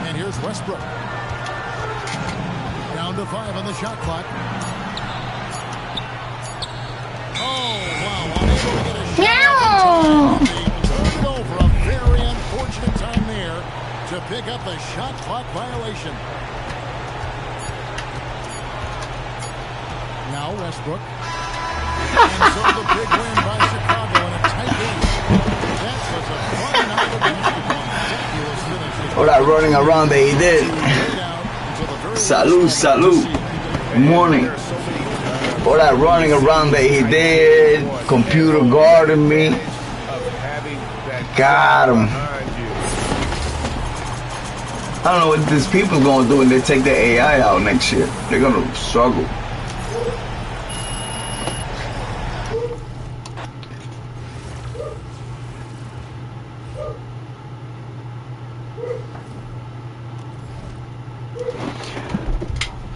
And here's Westbrook. Down to 5 on the shot clock. Oh, wow. Unable to get a shot. Turned over. A very unfortunate time there to pick up a shot clock violation. Now Westbrook. And so the big win by Chicago in a tight game. That was a fun night of basketball. Fabulous finish. All that running around that he did. Salud, salud. Good morning. All that running around that he did. Computer guarding me. Got him. I don't know what these people going to do when they take their AI out next year. They're going to struggle.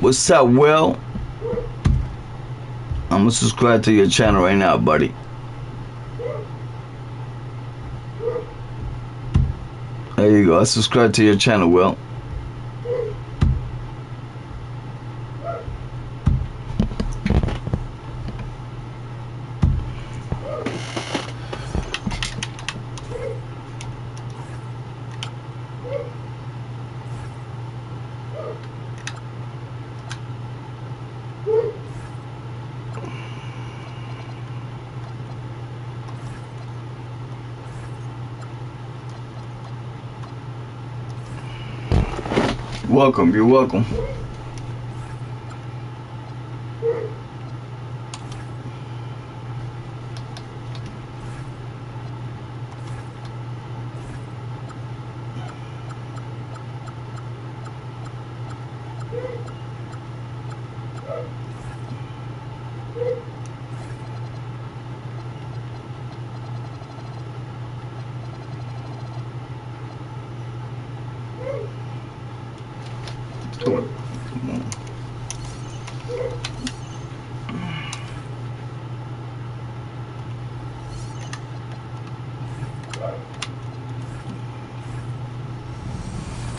What's up, Will? I'm gonna subscribe to your channel right now, buddy. There you go. I subscribe to your channel, Will. Welcome, you're welcome.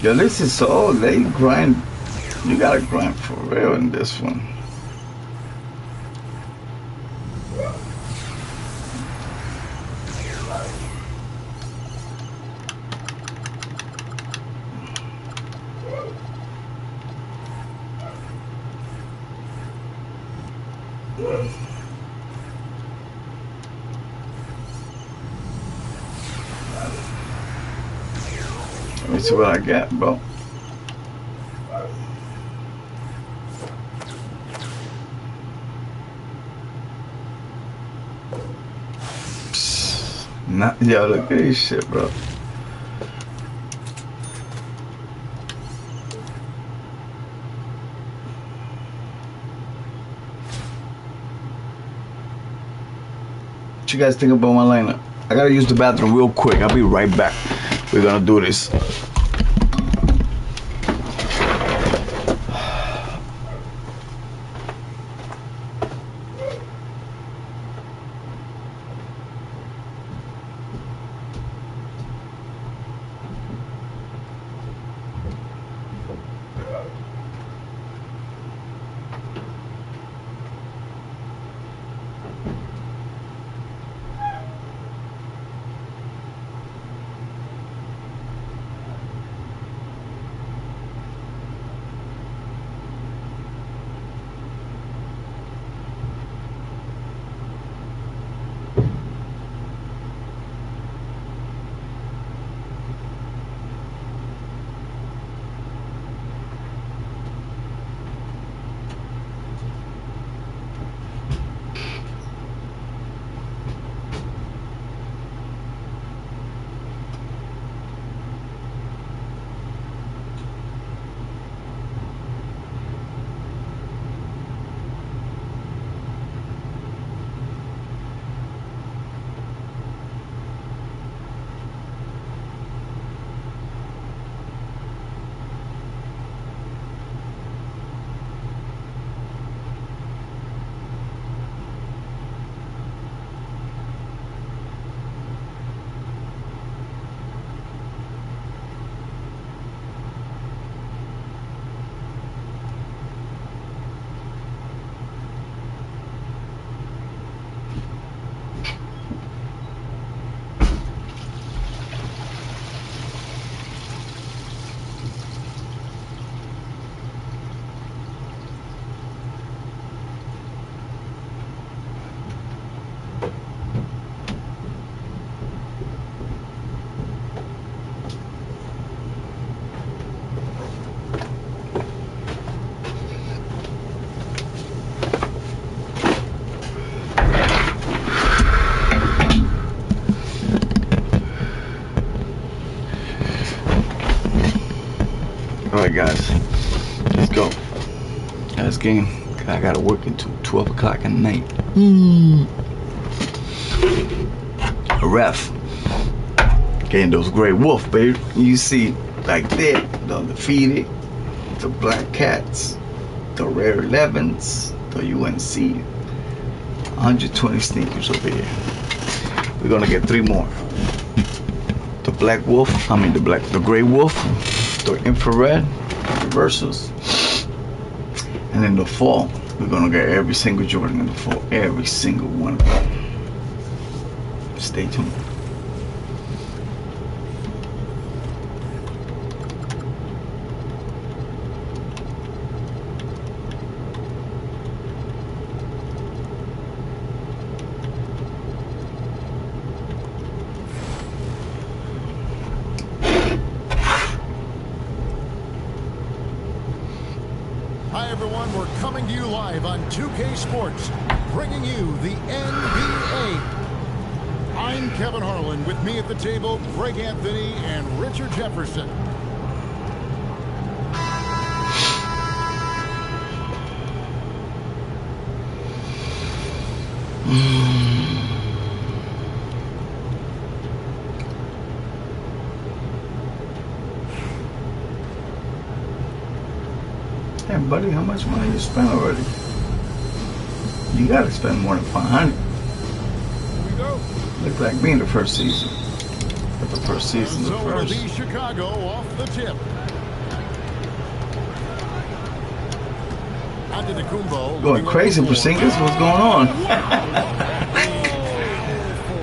Yo, this is so they grind You gotta grind for real in this one. Let me see what I got, bro. Not, yo, look at this shit, bro. What you guys think about my lineup? I gotta use the bathroom real quick. I'll be right back. We're gonna do this. Alright guys, let's go. Last game. I gotta work until 12 o'clock at night. A ref. Getting those Grey Wolf, baby. You see like that, the undefeated, the Black Cats, the Rare 11s, the UNC. 120 sneakers over here. We're gonna get 3 more. The Black Wolf, the Grey Wolf, the Infrared, Reversals, and in the fall, we're gonna get every single Jordan in the fall, every single one of them. Stay tuned. Hi everyone, we're coming to you live on 2K Sports, bringing you the NBA. I'm Kevin Harlan, with me at the table, Greg Anthony and Richard Jefferson. Hey buddy, how much money you spent already? You gotta spend more than 500. Here we go. Look like me in the first season. But the first season, the So it'll first. be Chicago off the tip. Antetokounmpo Going crazy, Porzingis. What's going on?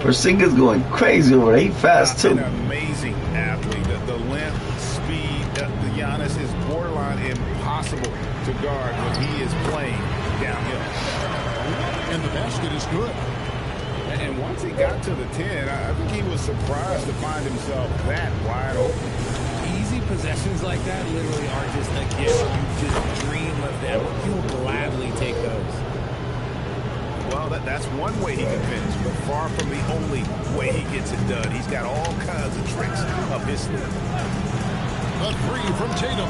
Porzingis going crazy over there. He fast too. An amazing athlete. The length, speed, the Giannis is borderline impossible to guard when he is playing downhill. And the basket is good. And once he got to the 10, I think he was surprised to find himself that wide open. Easy possessions like that literally are just a gift. You just dream of them. You'll gladly take those. Well, that's one way he can finish, but far from the only way he gets it done. He's got all kinds of tricks up his sleeve. A three from Tatum.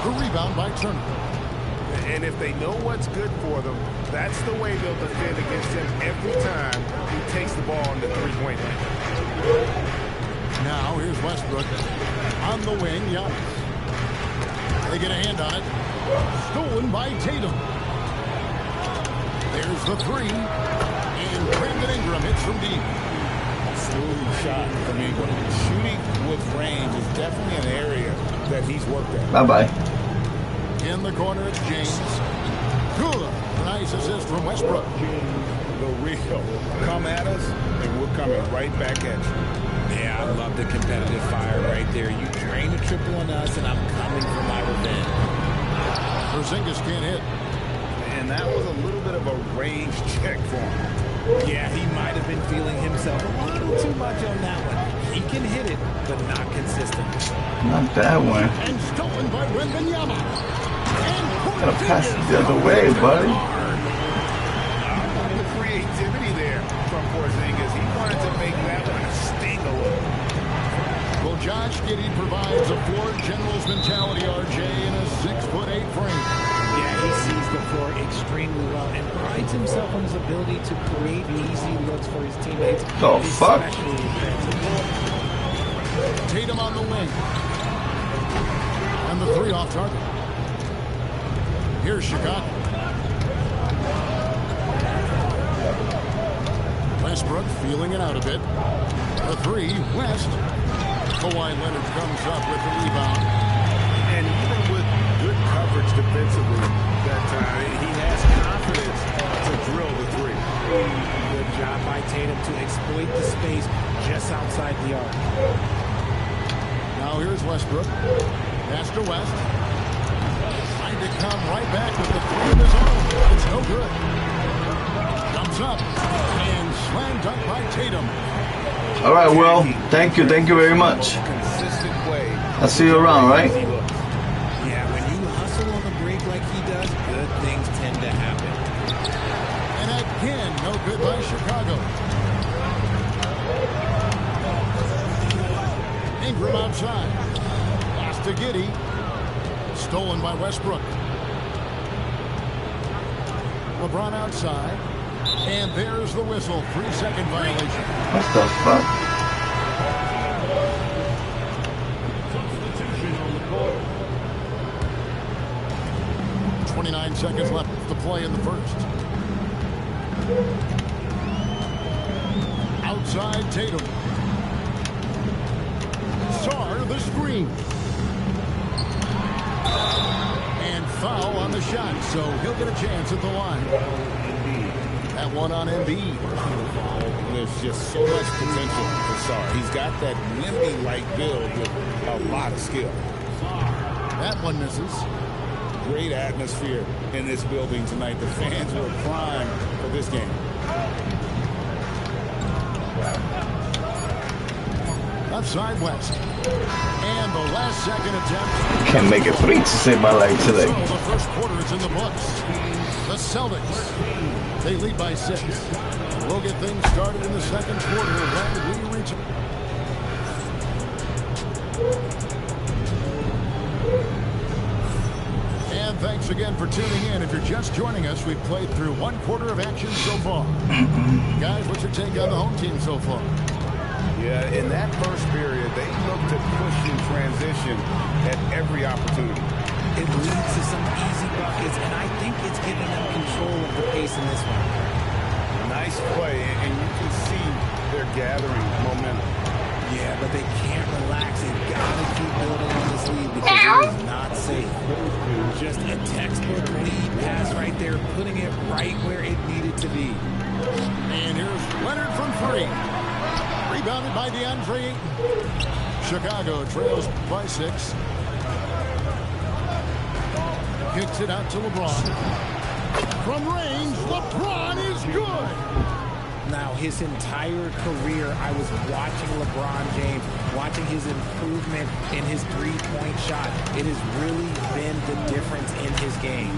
The rebound by Turner. And if they know what's good for them, that's the way they'll defend against him every time he takes the ball in the three-point line. Now here's Westbrook. On the wing, Giannis. They get a hand on it. Stolen by Tatum. There's the three. And Brandon Ingram hits from deep. Smooth shot. I mean, shooting with range is definitely an area that he's worked at. Bye-bye. In the corner, it's James. Kula. Nice assist from Westbrook. The real. Come at us, and we're coming right back at you. Yeah, I love the competitive fire right there. You drain a triple on us, and I'm coming for my revenge. Porzingis can't hit. And that was a little bit of a range check for him. Yeah, he might have been feeling himself a little too much on that one. He can hit it, but not consistently. Not that one. And stolen by Wembanyama. Gotta pass it the other way, buddy. The creativity there from Porzingis. He wanted to make that one sting a little. Well, Josh Giddey provides a floor general's mentality, RJ, in a 6'8" frame. Yeah, he sees the floor extremely well and prides himself on his ability to create easy looks for his teammates. Oh, fuck. Tatum on the wing. And the three off target. Here's Chicago. Westbrook feeling it out a bit. The three, West. Kawhi Leonard comes up with the rebound. And even with good coverage defensively that time, he has confidence to drill the three. Good job by Tatum to exploit the space just outside the arc. Now here's Westbrook. Pass to West. Trying to come right back with the three of his own. It's no good. Jumps up. And slam dunk by Tatum. All right, well, thank you very much. Consistent play. I'll see you around, right? Yeah, when you hustle on the break like he does, good things tend to happen. And again, no good by Chicago. Ingram outside. Pass to Giddey. Stolen by Westbrook. LeBron outside. And there's the whistle. 3-second violation. What the fuck? Substitution on the court. 29 seconds left to play in the first. Outside Tatum. Sarr the screen. And foul on the shot, so he'll get a chance at the line. That one on Embiid. There's just so much potential for Sarr. He's got that Wemby-like build with a lot of skill. That one misses. Great atmosphere in this building tonight. The fans were primed for this game. Left side West. And the last second attempt. Can't make a three to save my life today. So the first quarter is in the books. The Celtics, they lead by 6. We'll get things started in the second quarter when we reach. And thanks again for tuning in. If you're just joining us, we've played through one quarter of action so far. Guys, what's your take on the home team so far? Yeah, in that first period, they looked to push in transition at every opportunity. It leads to some easy buckets, and I think it's giving them control of the pace in this one. Nice play, and you can see they're gathering momentum. Yeah, but they can't relax. They've got to keep building on this lead because it is not safe. Just a textbook lead pass right there, putting it right where it needed to be. And here's Leonard from 3. Rebounded by DeAndre Ayton. Chicago trails by 6. Kicks it out to LeBron. From range, LeBron is good. Now, his entire career, I was watching LeBron James, watching his improvement in his three-point shot. It has really been the difference in his game.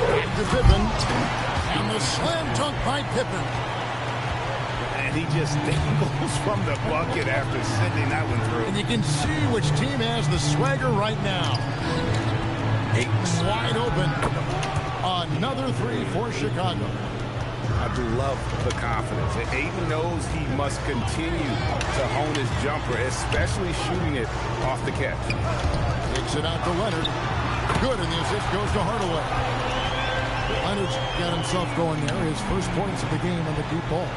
Back to Pippen. And the slam dunk by Pippen. And he just dangles from the bucket after sending that one through. And you can see which team has the swagger right now. Ayton's wide open. Another 3 for Chicago. I love the confidence. Ayton knows he must continue to hone his jumper, especially shooting it off the catch. Takes it out to Leonard. Good, and the assist goes to Hardaway. Leonard's got himself going there. His first points of the game on the deep ball.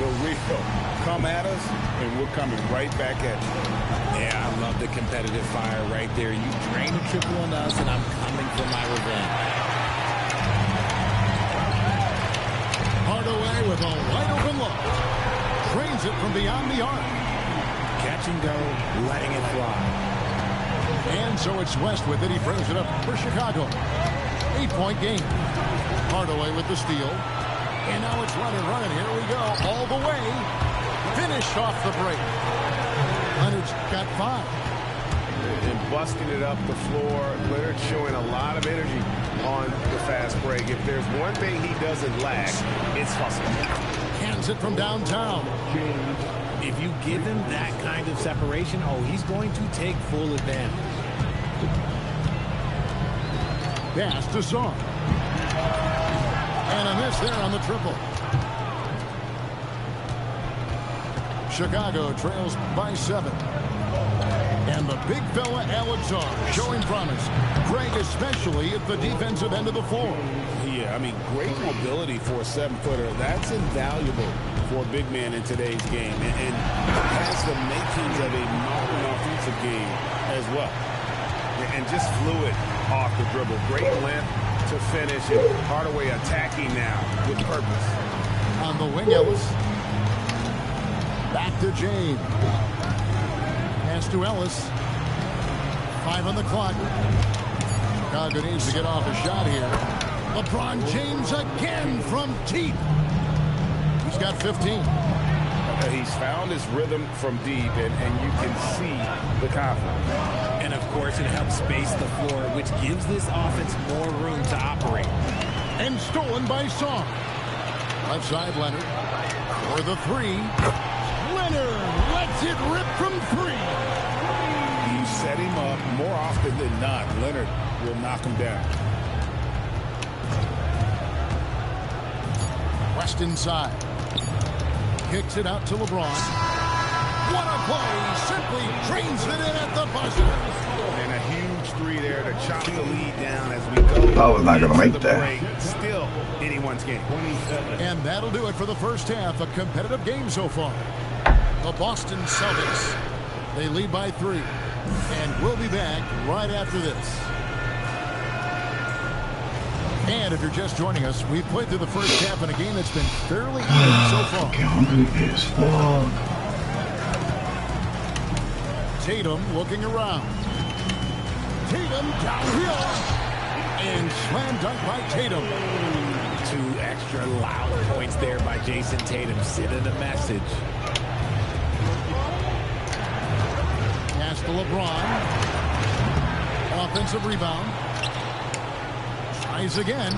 The Rico, come at us, and we're coming right back at you. Yeah, I love the competitive fire right there. You drain a triple on us, and I'm coming for my revenge. Hardaway with a wide open look. Trains it from beyond the arc. Catch and go, letting it fly. And so it's West with it. He brings it up for Chicago. 8-point game. Hardaway with the steal. And now it's Leonard running. Here we go. All the way. Finish off the break. Leonard's got 5. And busting it up the floor. Leonard showing a lot of energy on the fast break. If there's one thing he doesn't lack, it's hustle. Hands it from downtown. If you give him that kind of separation, oh, he's going to take full advantage. Pass to Song. And a miss there on the triple. Chicago trails by 7. And the big fella Alexander showing promise. Greg especially at the defensive end of the floor. Yeah, I mean, great mobility for a 7-footer. That's invaluable for a big man in today's game. And has the makings of a modern offensive game as well. And just fluid off the dribble. Great length to finish. And Hardaway attacking now with purpose. On the wing, Ellis. Back to James. Pass to Ellis. 5 on the clock. Chicago needs to get off a shot here. LeBron James again from deep. He's got 15. He's found his rhythm from deep, and you can see the confidence. And, of course, it helps space the floor, which gives this offense more room to operate. And stolen by Song. Left side, Leonard. For the 3. Leonard lets it rip from 3. You set him up more often than not. Leonard will knock him down. West inside. Kicks it out to LeBron. What a play. Simply drains it in at the buzzer. And a huge 3 there to chop the lead down as we go. I was not going to make that. Break. Still anyone's game. And that'll do it for the first half. A competitive game so far. The Boston Celtics. They lead by 3. And we'll be back right after this. And if you're just joining us, we've played through the first half in a game that's been fairly even so far. Hungry as fuck. Tatum looking around. Tatum downhill. And slam dunk by Tatum. 2 extra loud points there by Jason Tatum, sending a message. Pass to LeBron. Offensive rebound. Tries again.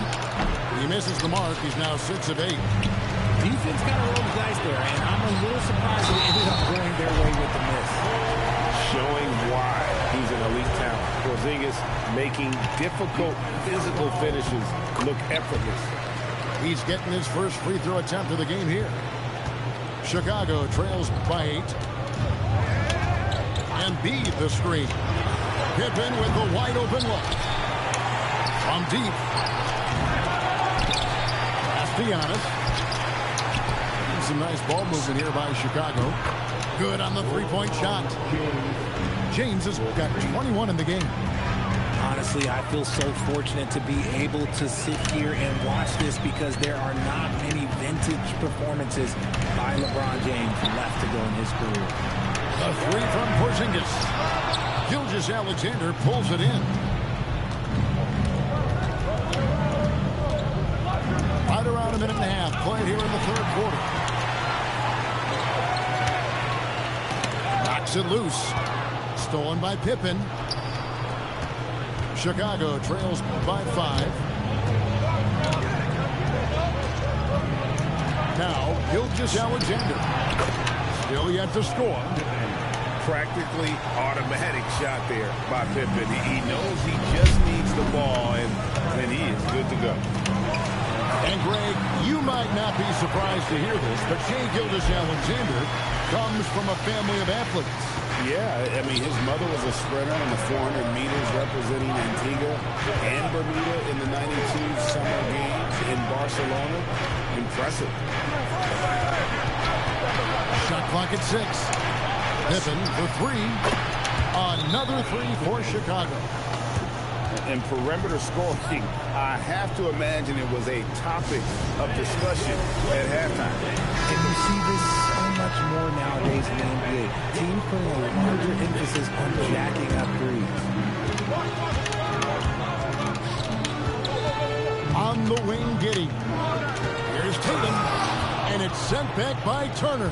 He misses the mark. He's now 6 of 8. Defense got a roll of dice there, and I'm a little surprised they ended up going their way with the miss. Showing why he's an elite talent. Porzingis making difficult physical finishes look effortless. He's getting his first free throw attempt of the game here. Chicago trails by 8. Embiid the screen. Pippen with the wide open look. From deep. That's Giannis. Some nice ball movement here by Chicago. Good on the three-point shot. James has got 21 in the game. Honestly, I feel so fortunate to be able to sit here and watch this because there are not many vintage performances by LeBron James left to go in his career. A three from Porzingis. Gilgeous-Alexander pulls it in. Right around a minute and a half played here in the third quarter. Knocks it loose. Stolen by Pippen. Chicago trails by 5. Now, Gilgeous-Alexander. Still yet to score. Practically automatic shot there by Pippen. He knows he just needs the ball, and he is good to go. And, Greg, you might not be surprised to hear this, but Shai Gilgeous-Alexander comes from a family of athletes. Yeah, I mean, his mother was a sprinter in the 400 meters representing Antigua and Bermuda in the 92 Summer Games in Barcelona. Impressive. Shot clock at 6. Pippen for 3. Another 3 for Chicago. And perimeter scoring, I have to imagine it was a topic of discussion at halftime. And you see this so much more nowadays in the NBA. Teams putting a larger emphasis on jacking up threes. On the wing, Giddey. Here's Tatum. And it's sent back by Turner.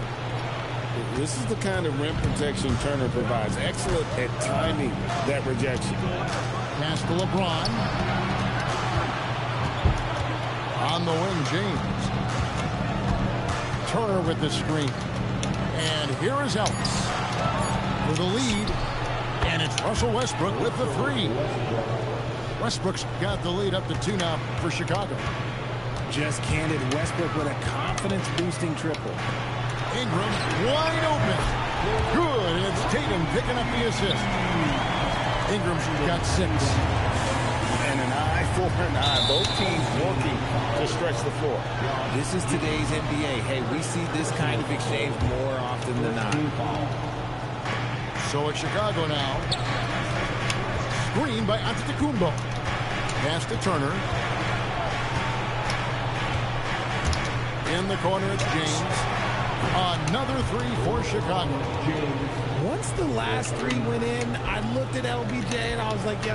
This is the kind of rim protection Turner provides. Excellent at timing that rejection. Pass to LeBron. On the wing, James. Turner with the screen. And here is Ellis for the lead. And it's Russell Westbrook with the 3. Westbrook's got the lead up to 2 now for Chicago. Just candid Westbrook with a confidence-boosting triple. Ingram wide open. Good. It's Tatum picking up the assist. Ingram's got 6. And an eye for an eye. Both teams working to stretch the floor. This is today's NBA. Hey, we see this kind of exchange more often than not. So it's Chicago now. Screen by Antetokounmpo. Pass to Turner. In the corner, it's James. Another 3 for Chicago. Once the last 3 went in, I looked at LBJ and I was like, yo,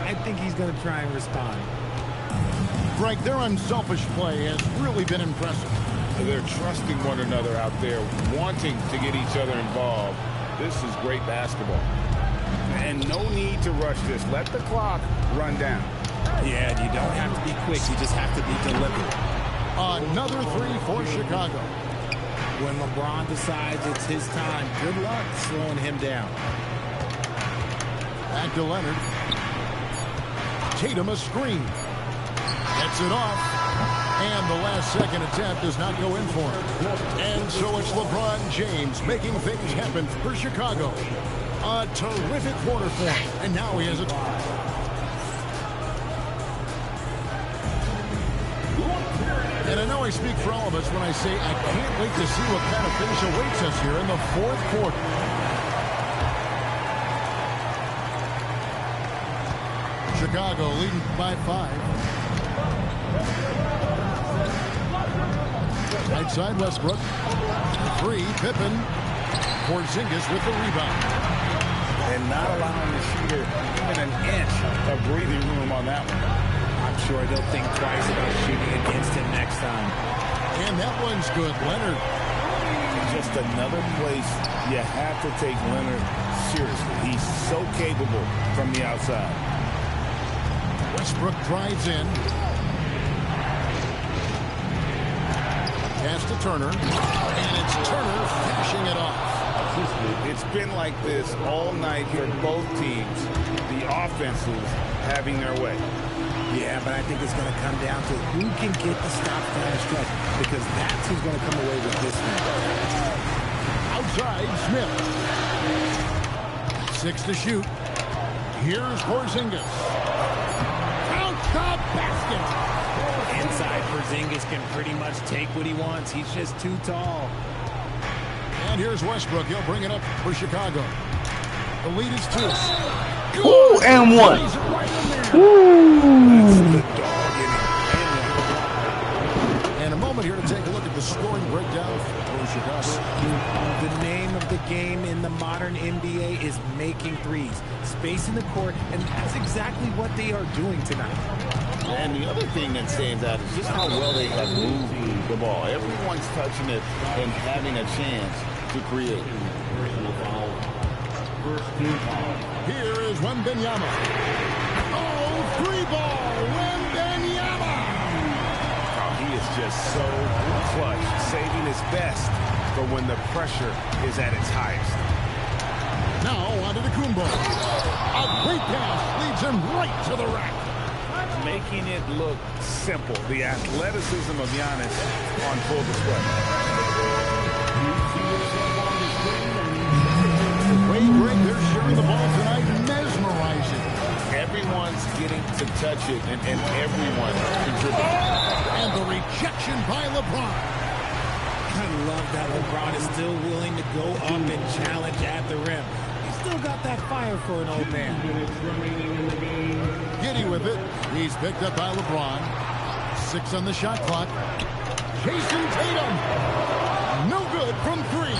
I think he's going to try and respond. Greg, their unselfish play has really been impressive. They're trusting one another out there, wanting to get each other involved. This is great basketball. And no need to rush this. Let the clock run down. Yeah, you don't have to be quick. You just have to be deliberate. Another 3 for Chicago. When LeBron decides it's his time, good luck slowing him down. Back to Leonard. Tatum a screen. Gets it off. And the last second attempt does not go in for him. And so it's LeBron James making things happen for Chicago. A terrific quarter for him. And now he has it. And I know I speak for all of us when I say I can't wait to see what kind of finish awaits us here in the fourth quarter. Chicago leading by 5. Right side, Westbrook. 3, Pippen. Porzingis with the rebound. And not allowing the shooter even an inch of breathing room on that one. I'm sure they'll think twice about shooting against him next time. And that one's good. Leonard. Just another place you have to take Leonard seriously. He's so capable from the outside. Westbrook drives in. Pass to Turner. And it's Turner finishing it off. It's been like this all night for both teams. The offenses having their way. Yeah, but I think it's going to come down to who can get the stop down stretch, because that's who's going to come away with this one. Outside, Smith. 6 to shoot. Here's Porzingis. Out the basket. Inside, Porzingis can pretty much take what he wants. He's just too tall. And here's Westbrook. He'll bring it up for Chicago. The lead is 2. Ooh, and 1. And a moment here to take a look at the scoring breakdown for Chicago. The name of the game in the modern NBA is making threes, spacing the court, and that's exactly what they are doing tonight. And the other thing that stands out is just how well they have moved the ball. Everyone's touching it and having a chance to create. Here is Wembanyama. Oh, 3-ball, Wembanyama. Oh, he is just so clutch, saving his best for when the pressure is at its highest. Now on to the Kumbo. A great pass leads him right to the rack. Making it look simple. The athleticism of Giannis on full display. Great break. They're sharing the ball tonight. Mesmerizing. Everyone's getting to touch it, and everyone contributing. And the rejection by LeBron. I love that LeBron is still willing to go up and challenge at the rim. He's still got that fire for an old man. Giddy with it. He's picked up by LeBron. 6 on the shot clock. Jason Tatum. No good from 3.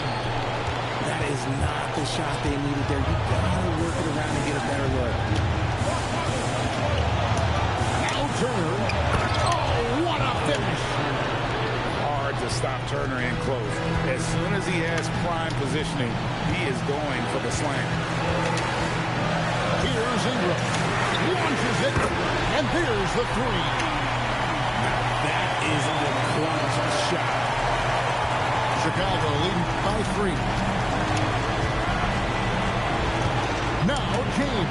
That is not the shot they needed there. You gotta work it around and get a better look. Now Turner. Oh, what a finish. Hard to stop Turner in close. As soon as he has prime positioning, he is going for the slam. Here's Ingram. Launches it. And there's the 3. That is a clutch shot. Chicago leading by 3. Now James.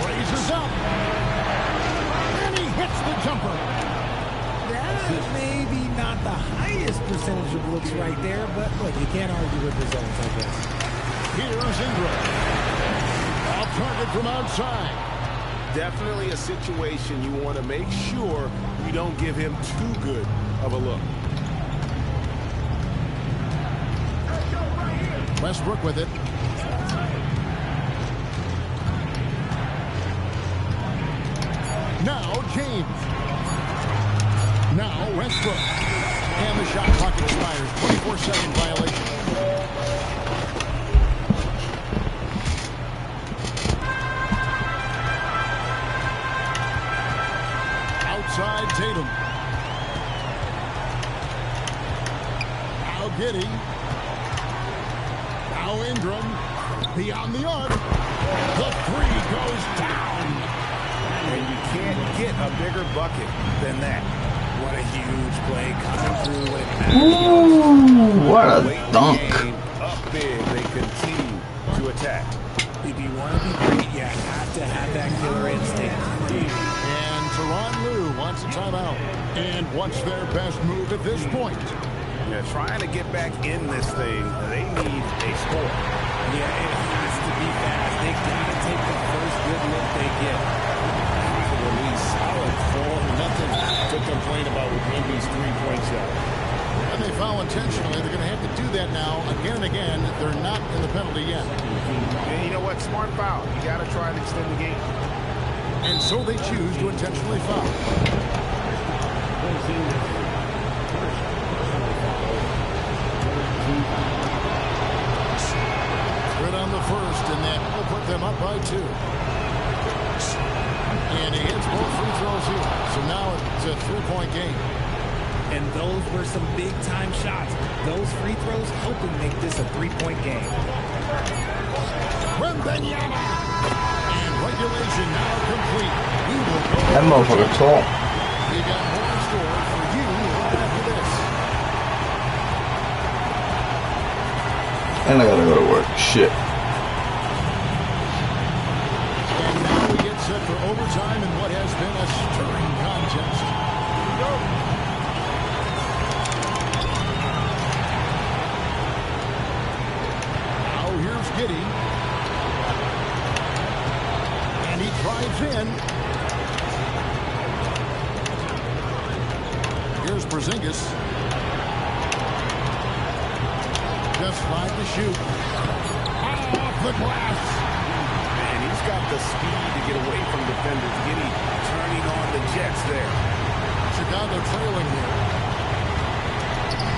Raises up. And he hits the jumper. That maybe not the highest percentage of looks right there, but look, you can't argue with results, I guess. Here's Ingram. Off target from outside. Definitely a situation you want to make sure you don't give him too good of a look. Westbrook with it. Now James. Now Westbrook. And the shot clock expires. 24-second violation. Outside Tatum. Now Giddy. Now Ingram. Beyond the arc. The 3 goes down. And you can't get a bigger bucket than that. What a huge play coming through when it Ooh, what a Late dunk. game, up big, they continue to attack. If you want to be great, you have to have that killer instinct. And Tyronn Lue wants a timeout and wants their best move at this point. Yeah, trying to get back in this thing, they need a score. Yeah, it has to be fast. They got to take the first good look they get. Release, solid form, nothing to complain about with Wemby's 3-point shot. And they foul intentionally. They're going to have to do that now again and again. They're not in the penalty yet. And you know what? Smart foul. You got to try to extend the game. And so they choose to intentionally foul. Good on the first, and that will put them up by 2. And he hits both free throws here. So now it's a 3-point game. And those were some big-time shots. Those free throws helping make this a 3-point game. Wembanyama! And regulation now complete. We will go. That motherfucker tall. We got more in store for you right after this. And I gotta go to work. Shit. And now we get set for overtime in what has been a stirring contest. Now here's Giddy. And he drives in. Here's Porzingis. Just 5 to shoot. Off the glass. And he's got the speed to get away from defenders. Giddey turning on the Jets there. Chicago trailing here.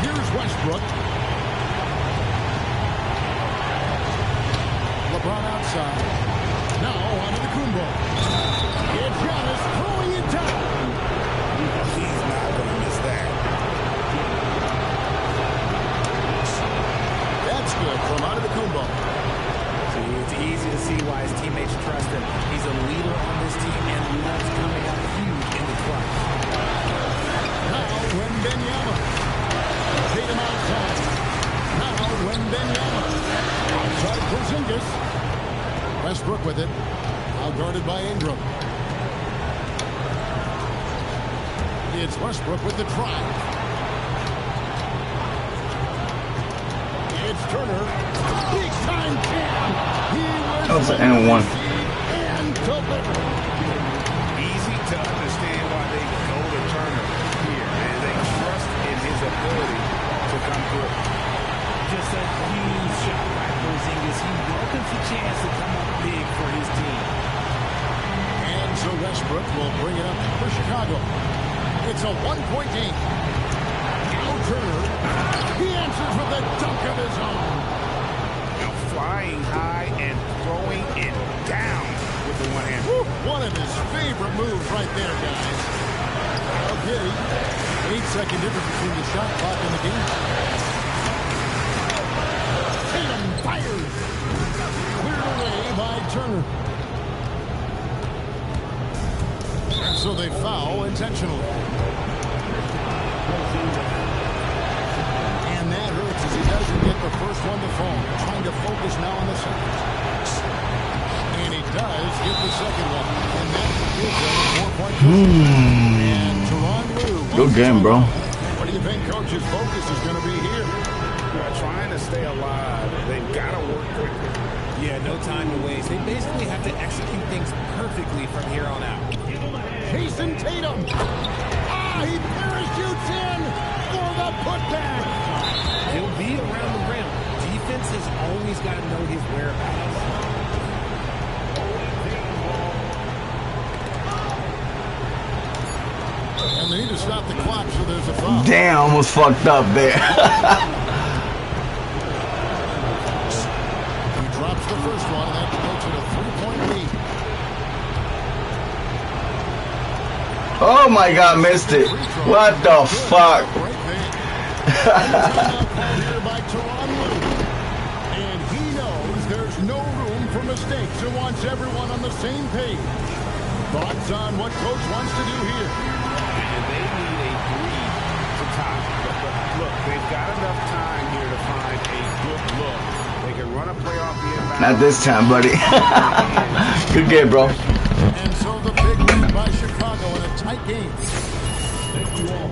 Here's Westbrook. LeBron outside. Now onto the Kumbo. It's Giannis throwing it down. He's not going to miss that. That's good from out of the Kumbo. See, it's easy to see why his teammates trust him. He's a leader on this team and loves coming up huge in the clutch. Now Wembanyama. Tatum outside. Now Wembanyama. Outside Porzingis. Westbrook with it. Now guarded by Ingram. It's Westbrook with the drive. It's Turner. Big time jam. That was an and one. And delivered. Easy to understand why they go to Turner here. And they trust in his ability to come through. Just a huge shot by Porzingis. He welcomes the chance to come up big for his team. And so Westbrook will bring it up for Chicago. It's a one-point game. Now Turner. He answers with a dunk of his own. Now flying high and throwing it down with the one hand. One of his favorite moves right there, guys. Okay. 8-second difference between the shot clock and the game. Tatum fires. Cleared away by Turner. So they foul intentionally. And that hurts as he doesn't get the first one to fall. Trying to focus now on the second. And he does get the second one. And that gives him a 4-point push. And Tyronn Lue. Good game, bro. What do you think coach's focus is going to be here? They're trying to stay alive. They've got to work quickly. Yeah, no time to waste. They basically have to execute things perfectly from here on out. Jason Tatum. He parachutes in for the putback. He'll be around the rim. Defense has always got to know his whereabouts. And they need to stop the clock, so there's a foul. Damn, almost fucked up there. He drops the first one, and that makes it a 3-point lead. Oh my God, missed it. What the fuck? Right there. Timeout called here by Tyronn Lue. And he knows there's no room for mistakes and wants everyone on the same page. Thoughts on what coach wants to do here? And they need a 3 to tie. But look, they've got enough time here to find a good look. They can run a play off the inbound. Not this time, buddy. Good game, bro. And so the big win by Chicago in a tight game. Thank you all